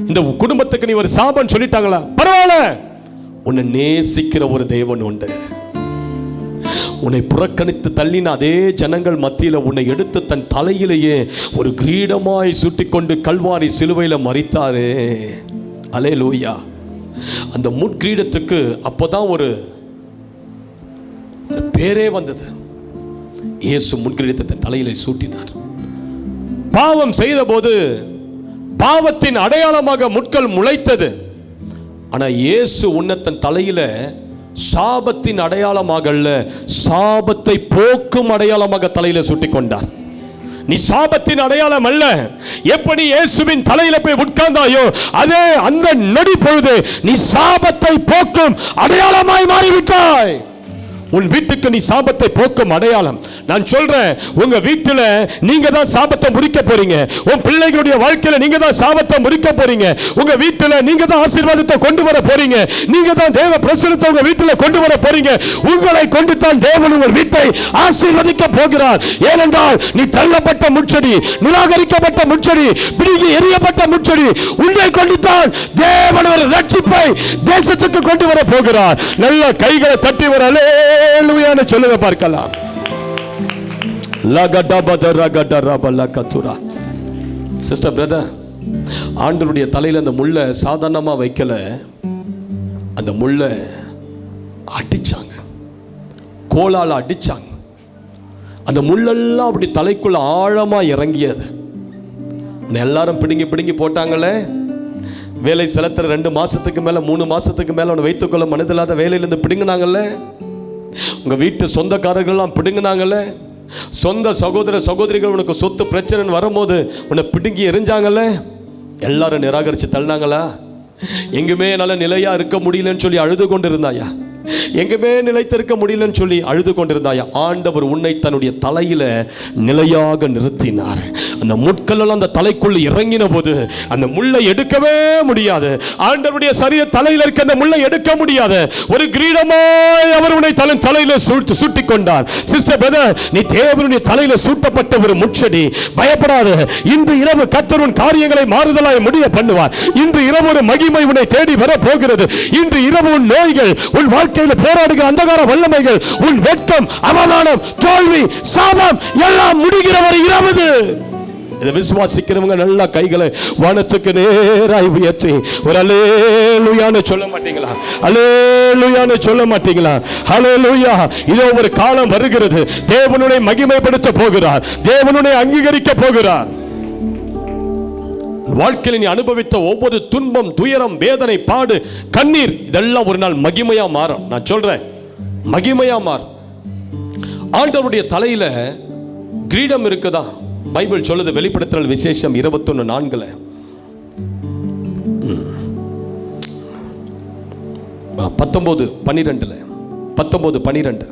Speaker 1: இந்த குடும்பத்துக்கு நீ ஒரு சாபம் சொல்லிட்டாங்களா? பரவாயில்ல. உன்னை நேசிக்கிற ஒரு தேவன் உண்டு. உன்னை புறக்கணித்து தள்ளின அதே ஜனங்கள் மத்தியில் உன்னை எடுத்து தன் தலையிலேயே ஒரு கிரீடமாய் சூட்டிக்கொண்டு கல்வாரி சிலுவையில் மரித்தாரே. அல்லேலூயா. அந்த முட்கிரீடத்துக்கு அப்போதான் ஒரு பேரே வந்தது. இயேசு முட்கிரீடத்தை தன் தலையிலே சூட்டினார். பாவம் செய்த போது பாவத்தின் அடையாளமாக முட்கள் முளைத்தது. ஆனா இயேசு உன்னை தன் தலையில சாபத்தின் அடையாளமாக அல்ல, சாபத்தை போக்கும் அடையாளமாக தலையில சூட்டிக் கொண்டார். நீ சாபத்தின் அடையாளம் அல்ல. எப்படி இயேசுவின் தலையில போய் உட்கார்ந்தாயோ அதே அந்த நொடி பொழுது நீ சாபத்தை போக்கும் அடையாளமாய் மாறிவிட்டாய். உன் வீட்டுக்கு நீ சாபத்தை போக்கும் அடையாளம். நான் சொல்றேன், உங்க வீட்டில் நீங்க தான் சாபத்தை முறிக்க போறீங்க. உன் பிள்ளைகளுடைய வாழ்க்கையில நீங்க தான் சாபத்தை முறிக்க போறீங்க. உங்க வீட்டில் நீங்க தான் ஆசீர்வாதத்தை கொண்டு வர போறீங்க. நீங்க தான் தேவ பிரசன்னத்தை உங்க வீட்டில் கொண்டு வர போறீங்க. உங்களை கொண்டு தான் தேவன் உங்கள் வீட்டை ஆசீர்வதிக்க போகிறார். ஏனென்றால் நீ தள்ளப்பட்ட முட்செடி, நிராகரிக்கப்பட்ட முட்செடி, பிடிங்கி எறியப்பட்ட முட்செடி, உன்னை கொண்டு தான் தேவன் ஒரு ரட்சிப்பை தேசத்துக்கு கொண்டு வர போகிறார். நல்ல கைகளை தட்டி வரலே சொல்லுங்க பார்க்கலாம். சிஸ்டர், பிரதர், ஆண்டவருடைய தலையில அந்த முள்ளை சாதாரணமா வைக்கல. அந்த முள்ளை அடிச்சாங்க, கோலால அடிச்சாங்க. அந்த முள்ளெல்லாம் அப்படி தலைக்குள்ள ஆழமா இறங்கியது. எல்லாரும் பிடுங்கி பிடுங்கி போட்டாங்களே. வேலை செலுத்துற 2 மாசத்துக்கு மேல 3 மாசத்துக்கு மேல அவனை வைத்துக்கொள்ள மனதில்லாத வேலையிலிருந்து பிடுங்கினாங்கல்ல. உங்க வீட்டு சொந்தக்காரர்கள்லாம் பிடுங்கினாங்கல்ல. சொந்த சகோதர சகோதரிகள் உனக்கு சொத்து பிரச்சனை வரும்போது உன்னை பிடுங்கி எரிஞ்சாங்கல்ல. எல்லாரும் நிராகரிச்சு தள்ளினாங்களா? எங்குமே என்னால் நிலையா இருக்க முடியலன்னு சொல்லி அழுது கொண்டு இருந்தாயா? எங்கேயுமே நிலைத்திருக்க முடியலன்னு சொல்லி அழுது கொண்டிருந்தாயா, ஆண்டவர் உன்னை தன்னுடைய தலையில நிலையாக நிறுத்தினார். அந்த முட்கள் அந்த தலைக்குள்ள இறங்கின போது அந்த முள்ளை எடுக்கவே முடியாது. ஆண்டவருடைய சரீர தலையில இருக்க அந்த முள்ளை எடுக்க முடியாது. ஒரு கிரீடமாய் அவர் உன்னை தலையில சூட்டிக் கொண்டார். சிஸ்டர் பிரதர், நீ தேவனுடைய தலையில சூட்டப்பட்ட ஒரு முட்செடி. பயப்படாத. இன்று இரவு கர்த்தர் உன் காரியங்களை மாறுதலாய் முடிய பண்ணுவார். இன்று இரவு ஒரு மகிமை உன்னை தேடி வர போகிறது. இன்று இரவு உன் நோய்கள், உன் வாழ்க்கையில் போராடுகிற அந்தகார வல்லமைகள், உன் வெட்கம், அவமானம், தோல்வி, சாபம் எல்லாம் முடிகிற ஒரு இரவு. இதை விசுவாசிக்கிறவங்க நல்லா கைகளை வானத்துக்கு நேராய் உயர்த்தி ஒரு அல்லேலூயான்னு சொல்ல மாட்டீங்களா? அல்லேலூயான்னு சொல்ல மாட்டீங்களா? அல்லேலூயா. இதோ ஒரு காலம் வருகிறது. தேவனுடைய மகிமைப்படுத்த போகிறார். தேவனுடைய அங்கீகரிக்க போகிறார். வாழ்க்கையில் நீ அனுபவித்த ஒவ்வொரு துன்பம், துயரம், வேதனை, பாடு, கண்ணீர் இதெல்லாம் ஒரு நாள் மகிமையா மாறும். நான் சொல்றேன், மகிமையா மாறும். ஆண்டவருடைய தலையில கிரீடம் இருக்குதா? பைபிள் சொல்லுது. வெளிப்படுத்தல் விசேஷம் 21:4 19:12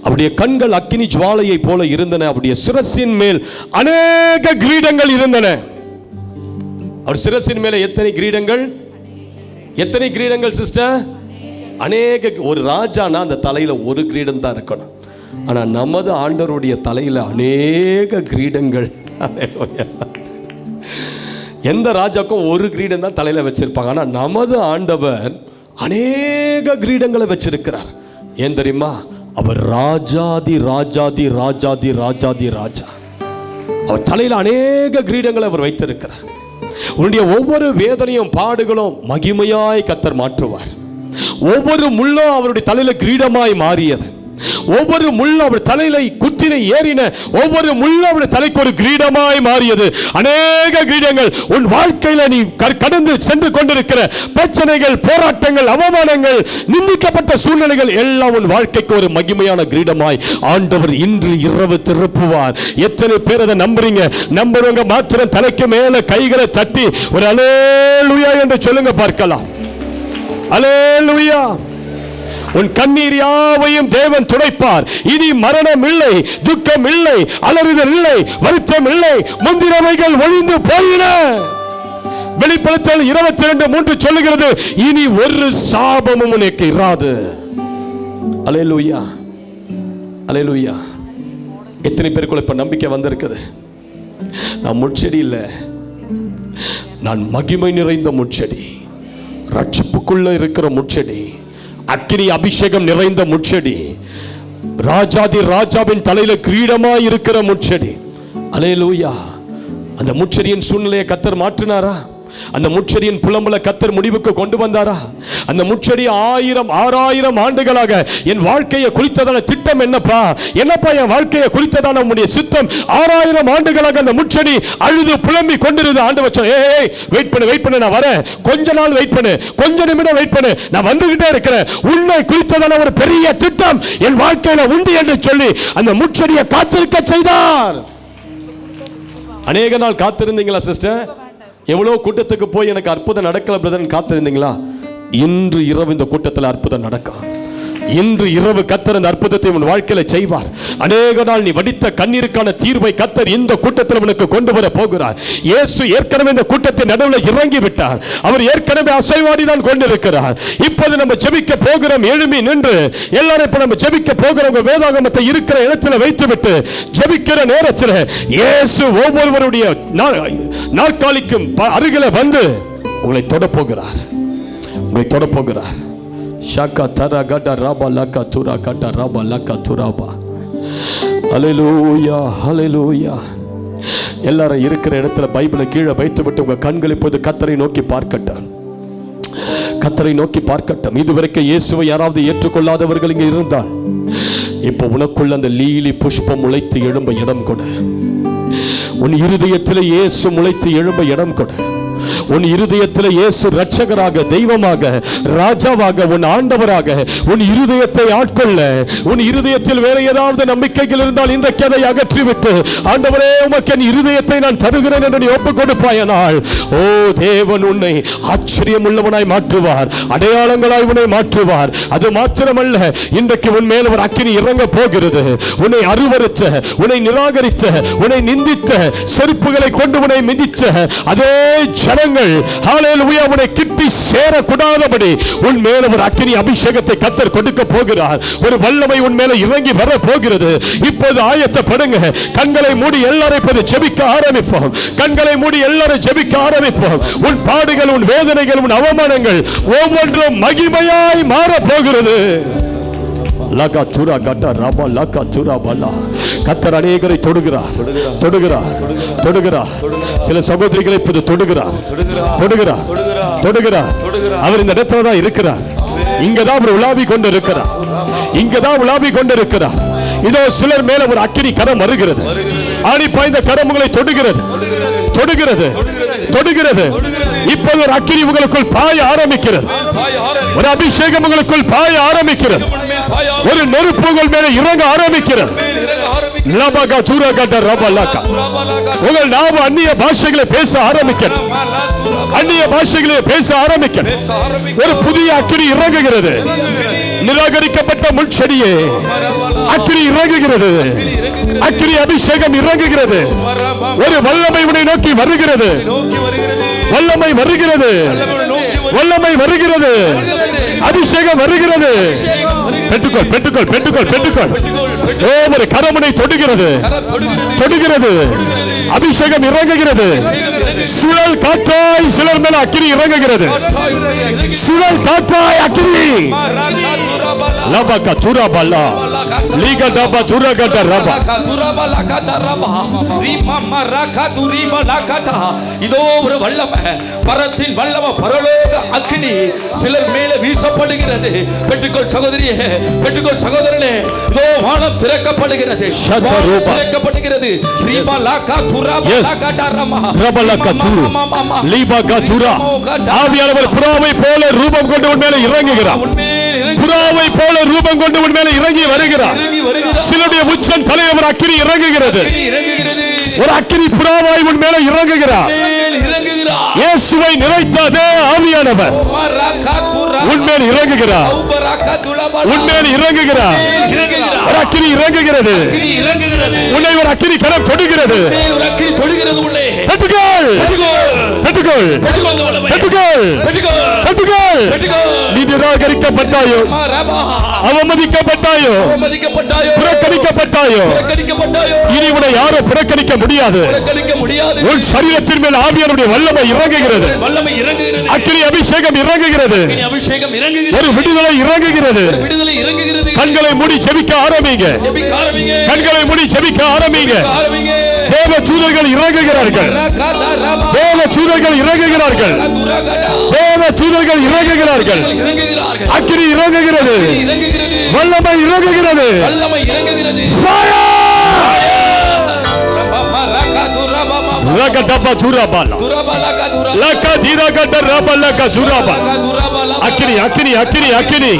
Speaker 1: அவருடைய கண்கள் அக்கினி ஜுவாலையை போல இருந்தன. அவருடைய சிரசின் மேல் அநேக கிரீடங்கள் இருந்தன. அவர் சிரசின் மேல எத்தனை கிரீடங்கள்? எத்தனை கிரீடங்கள் சிஸ்டர்? அநேக. ஒரு ராஜானா அந்த தலையில ஒரு கிரீடம் தான் இருக்கணும். ஆனா நமது ஆண்டவருடைய தலையில அநேக கிரீடங்கள். எந்த ராஜாக்கும் ஒரு கிரீடம் தான் தலையில வச்சிருப்பாங்க. ஆனா நமது ஆண்டவர் அநேக கிரீடங்களை வச்சிருக்கிறார். ஏன் தெரியுமா? அவர் ராஜாதி ராஜாதி ராஜாதி ராஜாதி ராஜா. அவர் தலையில அநேக கிரீடங்களை அவர் வைத்திருக்கிறார். உன்னுடைய ஒவ்வொரு வேதனையும் பாடுகளும் மகிமையாய் கர்த்தர் மாற்றுவார். ஒவ்வொரு முள்ளும் அவருடைய தலையில கிரீடமாய் மாறியது. ஒவ்வொரு முள்ளும் அவர் தலையில குத்தின ஏறின ஒவ்வொரு முள்ளும் அவருடைய தலைக்கு ஒரு கிரீடமாய் மாறியது. அநேக கிரீடங்கள். உன் வாழ்க்கையில நீ கடந்து சென்று கொண்டிருக்கிற பிரச்சனைகள், போராட்டங்கள், அவமானங்கள், நிந்திக்கப்பட்ட சூழ்நிலைகள் எல்லாம் உன் வாழ்க்கைக்கு ஒரு மகிமையான கிரீடமாய் ஆண்டவர் இன்று இரவு திருப்புவார். எத்தனை பேர் அதை நம்புறீங்க? நம்புறவங்க மாத்திரம் தலைக்கு மேல கைகளை தட்டி ஒரு அல்லேலூயா என்று சொல்லுங்க பார்க்கலாம். அல்லேலூயா. உன் கண்ணீர் யாவையும் தேவன் துடைப்பார். இனி மரணம் இல்லை, துக்கம் இல்லை, அலறுதல் இல்லை, வருத்தம் இல்லை, முந்திரவைகள் ஒழிந்து போயின. வெளிப்படுத்தல் 22:3 சொல்லுகிறது, இனி ஒரு சாபமும் உனக்கு இராது. அல்லேலூயா, அல்லேலூயா. எத்தனை பேருக்குள்ள இப்ப நம்பிக்கை வந்திருக்குது? நான் முட்செடி இல்லை, நான் மகிமை நிறைந்த முட்செடி, ரட்சிப்புக்குள்ள இருக்கிற முட்செடி, அக்கினி அபிஷேகம் நிறைந்த முட்செடி, ராஜாதி ராஜாவின் தலையில கிரீடமாய் இருக்கிற முட்செடி. அல்லேலூயா. அந்த முட்செடியின் சூழ்நிலையை கர்த்தர் மாற்றினாரா? அந்த முட்செடியின் புலம்பல கர்த்தர் முடிவுக்கு கொண்டு வந்தாரா? அந்த முட்செடி 6000 ஆண்டுகளாக என் வாழ்க்கையை குறித்ததான திட்டம் என்னப்பா? என் வாழ்க்கையை குறித்ததான உம்முடைய சித்தம் 6000 ஆண்டுகளாக அந்த முட்செடி அழுது புலம்பி கொண்டிருந்த ஆண்டவர் சொன்னார், ஏய் வெயிட் பண்ணு, நான் வரேன். கொஞ்ச நாள் வெயிட் பண்ணு, கொஞ்ச நிமிடம் வெயிட் பண்ணு, நான் வந்துகிட்டே இருக்கிறேன். உன்னை குறித்ததான ஒரு பெரிய திட்டம் என் வாழ்க்கையில உண்டு என்று சொல்லி அந்த முட்செடியை காத்திருக்க செய்தார். அநேக நாள் காத்திருந்தீங்களா சிஸ்டர்? எவ்வளோ கூட்டத்துக்கு போய் எனக்கு அற்புதம் நடக்கல பிரதர் காத்திருந்தீங்களா? இன்று இரவு இந்த கூட்டத்தில் அற்புதம் நடக்கும். இன்று இரவு கர்த்தர் அந்த அற்புதத்தை உன் வாழ்க்கையில செய்வார். அநேக நாள் நீ வடித்த கண்ணீருக்கான தீர்வை கர்த்தர் இந்த கூட்டத்தில் உனக்கு கொண்டு வர போகிறார். இயேசு ஏற்கனவே இந்த கூட்டத்தின் நடுவில் இறங்கி விட்டார். அவர் ஏற்கனவே அசைவாடி தான் கொண்டிருக்கிறார். இப்போது நம்ம ஜெபிக்க போகிறோம். எழும்பி நின்று எல்லாரும் இப்ப நம்ம ஜெபிக்க போகிறவங்க வேதாகமத்தை இருக்கிற இடத்துல வைத்துவிட்டு ஜெபிக்கிற நேரத்தில் இயேசு ஒவ்வொருவருடைய நாற்காலிக்கும் அருகில வந்து உங்களை தொட போகிறார். உங்களை தொட போகிறார். ஷாக்கா தரா கட்டா ராபா லக்கா துரா கட்டா ராபா லக்கா துராபா. ஹல்லேலூயா, ஹல்லேலூயா. எல்லாரும் இருக்கிற இடத்துல பைபிளை கீழே வைத்து விட்டு உங்க கண்கள் இப்போது கர்த்தரை நோக்கி பார்க்கட்டும். கர்த்தரை நோக்கி பார்க்கட்டும். இதுவரைக்கும் இயேசுவை யாராவது ஏற்றுக்கொள்ளாதவர்கள் இங்கே இருந்தால் இப்போ உனக்குள்ள அந்த லீலி புஷ்பம் முளைத்து எழும்ப இடம் கொடு. உன் இருதயத்தில் இயேசு முளைத்து எழும்ப இடம் கொடு. உன் இருதயத்தில் இயேசு இரட்சகராக, தெய்வமாக, ராஜாவாக, உன் ஆண்டவராக உன் இருதயத்தை ஆட்கொள்ள, உன் இருதயத்தில் வேற ஏதாவது நம்பிக்கைகள் இருந்தால் இன்றைக்கு அதை அகற்றிவிட்டு, ஆண்டவரே உமக்கு என் இருதயத்தை நான் தருகிறேன் என்று நீ ஒப்புக் கொடுப்பாயனால், ஓ தேவன் உன்னை ஆச்சரியம் உள்ளவனாய் மாற்றுவார், அடையாளங்களாய் உன்னை மாற்றுவார். அது மாத்திரமல்ல, இன்றைக்கு உன் மேல் ஒரு அக்கினி இறங்க போகிறது. உன்னை அருவருத்த, உன்னை நிராகரித்த, உன்னை நிந்தித்த, செருப்புகளை கொண்டு உன்னை மிதித்த அதே ஜனங்கள் ஹல்லேலூயா உன்னை கிட்டி சேரக்கூடாதபடி உன் மேல ஒரு அக்கினி அபிஷேகத்தை கர்த்தர் கொடுக்க போகிறார். ஒரு வல்லமை உன் மேல இறங்கி வர போகிறது. இப்போது ஆயத்தப்படுங்க. கண்களை மூடி எல்லாரும் இப்போது ஜெபிக்க ஆரம்பிப்போம். கண்களை மூடி எல்லாரும் ஜெபிக்க ஆரம்பிப்போம். உன் பாடுகள், உன் வேதனைகள், உன் அவமானங்கள் ஒவ்வொன்றும் மகிமையாய் மாற போகிறது. லகா துரா கட்ட ரபா லகா துரா பலா. கர்த்தர் அநேகரை தொடுகிறார், தொடுகிறார், தொடுகிறார். சில சகோதரிகளை இப்போது தொடுகிறார், தொடுகிறார், தொடுகிறார். அவர் இந்த இடத்துல தான் இருக்கிறார். இங்கதான் அவர் உலாவி கொண்டு இருக்கிறார். இங்கதான் உலாவி கொண்டு இருக்கிறார். இதோ சிலர் மேல ஒரு அக்கினி கரம் வருகிறது. ஆணி பாய்ந்த கரம் உங்களை தொடுகிறது, தொடுகிறது, தொடுகிறது. இப்போது ஒரு அக்கினி உங்களுக்குள் பாய ஆரம்பிக்கிறது. ஒரு அபிஷேகம் உங்களுக்குள் பாய ஆரம்பிக்கிறது. ஒரு நெருப்பு உங்கள் மேல இறங்க ஆரம்பிக்கிறது. உங்கள் நாம அந்நிய பாஷைகளை பேச ஆரம்பிக்கிறது. அந்நிய பாஷைகளை பேச ஆரம்பிக்கிறது. ஒரு புதிய அக்கினி இறங்குகிறது. நிராகரிக்கப்பட்ட முள்செடியே அக்கினி இறங்குகிறது. அக்கினி அபிஷேகம் இறங்குகிறது. ஒரு வல்லமை உன்னை நோக்கி வருகிறது. வல்லமை வருகிறது. வல்லமை வருகிறது. அபிஷேகம் வருகிறது. பெற்றுக்கொள், பெற்றுக்கொள், பெற்றுக்கொள், பெற்றுக்கொள். ஒரு கரமுனை தொடுகிறது, தொடுகிறது. அபிஷேகம் இறங்குகிறது. சுழல் காற்றாய் சிலர் மேல அக்கினி இறங்குகிறது. சுழல் காற்றாய் அக்கினி. லபக துரபலா லீக டப துரகட ரப துரபல கத ரப ரீமா மரக துரிப லகட. இதோ ஒரு வல்லமை, பரத்தின் வல்லமை, பரலோக அக்கினி சிலர் மேலே வீசப்படுகிறது. பெற்றுக்கொள் சகோதரியே, பெற்றுக்கொள் சகோதரனே. இதோ வானம் திறக்கப்படுகிறது, திறக்கப்படுகிறது. ரீபா லகா துரப லகட ரம ரபலக துரு லீபக துரா. ஆவியானவர் புறாவை போல ரூபம் கொண்டு உன் மேலே இறங்குகிறார். புறாவை போல ரூபம் கொண்டு உன் மேலே இறங்கி வருகிறார். சிலருடைய உச்சம் தலைவர் அக்கினி இறங்குகிறது. ஒரு அக்கினி புறாவாய் உன் மேலே இறங்குகிறார். இயேசுவை நிறைத்ததே ஆவியானவர் உன் மேல் இறங்குகிறார். உன் மேல் இறங்குகிறார். ஒரு அக்கினி இறங்குகிறது. உன்னை ஒரு அக்கினி கரம் தொடுகிறது. பெற்றுக்கொள், பெற்றுக்கொள், பெற்றுக்கொள், பெற்றுக்கொள். நீ நிராகரிக்கப்பட்டாயோ, அவமதிக்கப்பட்டாயோ, புறக்கணிக்கப்பட்டாயோ, இனி உன்னை யாரும் புறக்கணிக்க முடியாது. உன் சரீரத்தின் மேல் ஆவியானுடைய வல்லமை இறங்குகிறது. அக்கினி அபிஷேகம் இறங்குகிறது. ஒரு விடுதலை இறங்குகிறது. கண்களை மூடி ஜெபிக்க ஆரம்பிங்க. கண்களை மூடி ஜெபிக்க ஆரம்பிங்க. தேவ தூதர்கள் இறங்குகிறார்கள். தேவ தூதர்கள் இறங்குகிறார்கள். தேவ தூதர்கள் இறங்குகிறார்கள். அக்கினி இறங்குகிறது. வல்லமை இறங்குகிறது. அக்கினி, அக்கினி, அக்கினி, அக்கினி,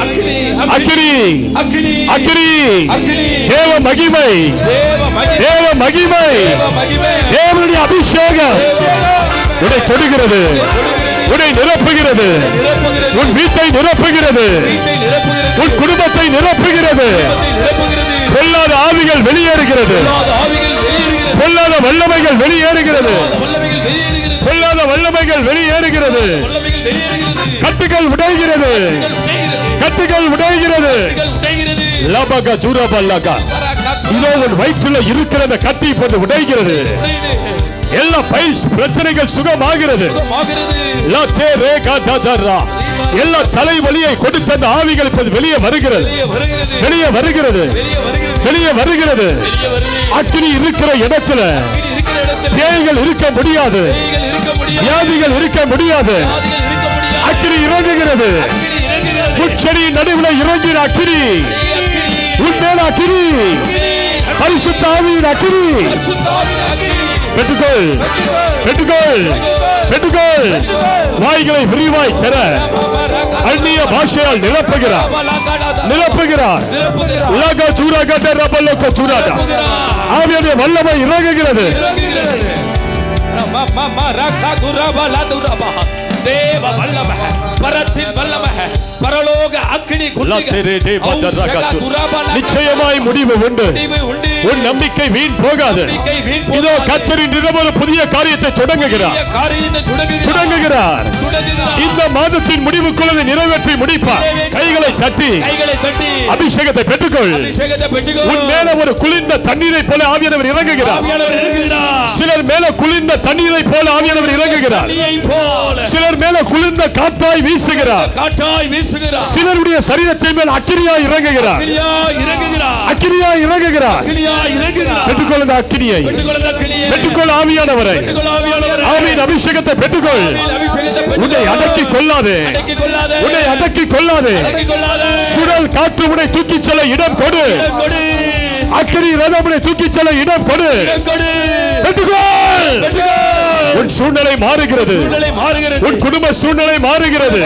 Speaker 1: அக்கினி, அக்கினி. தேவ மகிமை, தேவ மகிமை, தேவனுடைய அபிஷேகம் உன்னை தொடுகிறது, உன்னை நிரப்புகிறது, உன் வீட்டை நிரப்புகிறது, உன் குடும்பத்தை நிரப்புகிறது. பொல்லாத ஆவிகள் வெளியேறுகிறது. பொல்லாத வல்லமைகள் வெளியேறுகிறது. பொல்லாத வல்லமைகள் வெளியேறுகிறது. கட்டுகள் உடைகிறது. கட்டுகள் உடைகிறது. லபக ஜூரபல்லக. இதோ உன் வயிற்றில் இருக்கிற அந்த கட்டி இப்போது உடைகிறது. எல்லா பைல்ஸ் பிரச்சனைகள் சுகமாகிறது. எல்லா தலைவலியை கொடுத்த அந்த ஆவிகள் இப்போது வெளியே வருகிறது. வெளியே வருகிறது. வெளியே வருகிறது. அக்கினி இருக்கிற இடத்துல பேய்கள் இருக்க முடியாது. வியாதிகள் இருக்க முடியாது. அக்கினி இறங்குகிறது. முச்செடியின் நடுவில் இறங்கின அக்கினி. உண்மையான அக்கினி. பரிசுத்த ஆவியின் அக்கினி. பெற்றுக்கொள், பெற்றுக்கொள், பெற்றுக்கொள். வாய்களை விரிவாய் செர அந்நிய பாஷையால் நிரப்புகிறார். லக சூரகட ரபலக சூரடா. ஆவியானவருடைய வல்லமை இறங்குகிறது.
Speaker 3: தேவ வல்லமை, பரத்தின் வல்லமை, பரலோக அக்கினி
Speaker 1: நிச்சயமாய் முடிவு உண்டு. உன் நம்பிக்கை வீண் போகாது. இதோ கர்த்தரின் இரவு புதிய காரியத்தை தொடங்குகிறார். இந்த மாதத்தின் முடிவுக்குள்ளதை நிறைவேற்றி முடிப்பார். கைகளை தட்டி அபிஷேகத்தை பெற்றுக்கொள். உன் மேல ஒரு குளிர்ந்த தண்ணீரை போல ஆவியானவர் இறங்குகிறார். சிலர் மேல குளிர்ந்த தண்ணீரை போல ஆவியானவர் இறங்குகிறார். சிலர் மேல குளிர்ந்த காற்றாய் வீசுகிறார். சிலருடைய சரீரத்தின் மேல் அக்கினியாய் இறங்குகிறார். அக்கினியாய் இறங்குகிறார். பெற்றுக்கொள் அந்த அக்கினியை. பெற்றுக்கொள் ஆவியானவரை. ஆவியின் அபிஷேகத்தை பெற்றுக்கொள். உன்னை அடக்கிக் கொள்ளாதே. உன்னை அடக்கிக் கொள்ளாதே. சுழல் காற்று உன்னை தூக்கிச் செல்ல இடம் கொடு. அக்கினி ரதம் உன்னை தூக்கிச் செல்ல இடம் கொடு. பெற்றுக்கொள். உன் சூழ்நிலை மாறுகிறது. உன் குடும்ப சூழ்நிலை மாறுகிறது.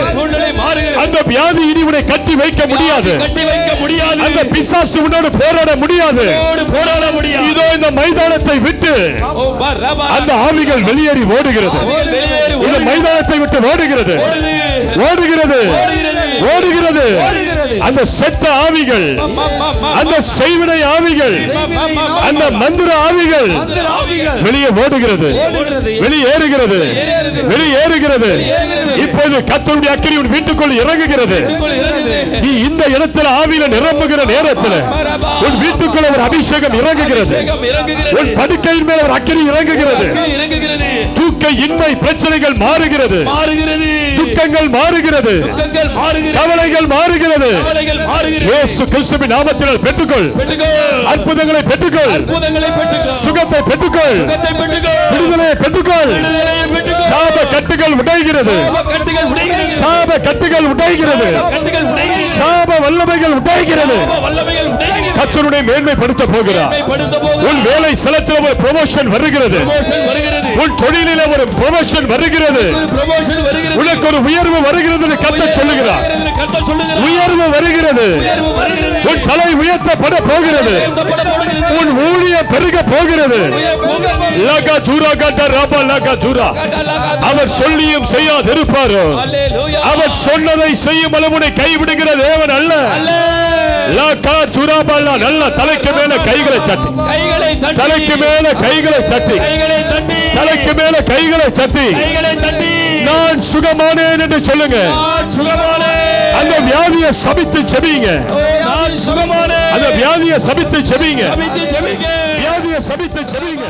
Speaker 1: அந்த வியாதி இனி உன்னை கட்டி வைக்க முடியாது. அந்த பிசாசு உன்னோடு போராட முடியாது. இதோ இந்த மைதானத்தை விட்டு அந்த ஆவிகள் வெளியேறி ஓடுகிறது. இந்த மைதானத்தை விட்டு ஓடுகிறது. ஓடுகிறது. ஓடுகிறது. அந்த செத்த ஆவிகள், அந்த செய்வினை ஆவிகள், அந்த மந்திர ஆவிகள் வெளியே ஓடுகிறது. வெளியேறுகிறது. வெளியேறுகிறது. இப்போது கர்த்தருடைய அக்கினி உன் வீட்டுக்குள் இறங்குகிறது. நீ இந்த இடத்துல ஆவியில நிரம்புகிற நேரத்தில் உன் வீட்டுக்குள்ள ஒரு அபிஷேகம் இறங்குகிறது. உன் படுக்கையின் மேல் ஒரு அக்கினி இறங்குகிறது. தூக்க இன்மை பிரச்சனைகள் மாறுகிறது. துக்கங்கள் மாறுகிறது. கவலைகள் மாறுகிறது. இயேசு கிறிஸ்துவின் நாமத்தில் பெற்றுக்கொள். அற்புதங்களை பெற்றுக்கொள். சுகத்தை பெற்றுக்கொள். விடுதலையை பெற்றுக்கொள். சாப கட்டுகள் உடைகிறது. சாப கட்டுகள் உடைகிறது. சாப வல்லமைகள் உடைகிறது. கர்த்தருடைய மேன்மைப்படுத்த போகிறார். உன் வேலை ஸ்தலத்தில் ஒரு ப்ரமோஷன் வருகிறது. உன் தொழிலில் ஒரு ப்ரமோஷன் வருகிறது. உனக்கு ஒரு உயர்வு வருகிறது என்று கர்த்தர் சொல்லுகிறார். உயர்வு வருகிறது. உன் தலை உயர்த்தப்பட போகிறது. உன் ஊழியம் பெருக போகிறது. லகா ஜூரா கட்ட ரபா லகா ஜூரா. அவர் சொல்லியும் செய்யாதிருப்பாரோ? அவர் சொன்னதை செய்யும் அளவுனை கைவிடுகிற தேவன் அல்ல. லகா ஜூரா பல்லா. நல்ல தலைக்கு மேல கைகளை தட்டி. தலைக்கு மேல கைகளை தட்டி. தலைக்கு மேல கைகளை தட்டி. நான் சுகமானேன் என்று சொல்லுங்க. அந்த வியாதியை சபித்து ஜெபிங்க. அந்த வியாதியை சபித்து ஜெபிங்க. வியாதியை சபித்து ஜெபிங்க.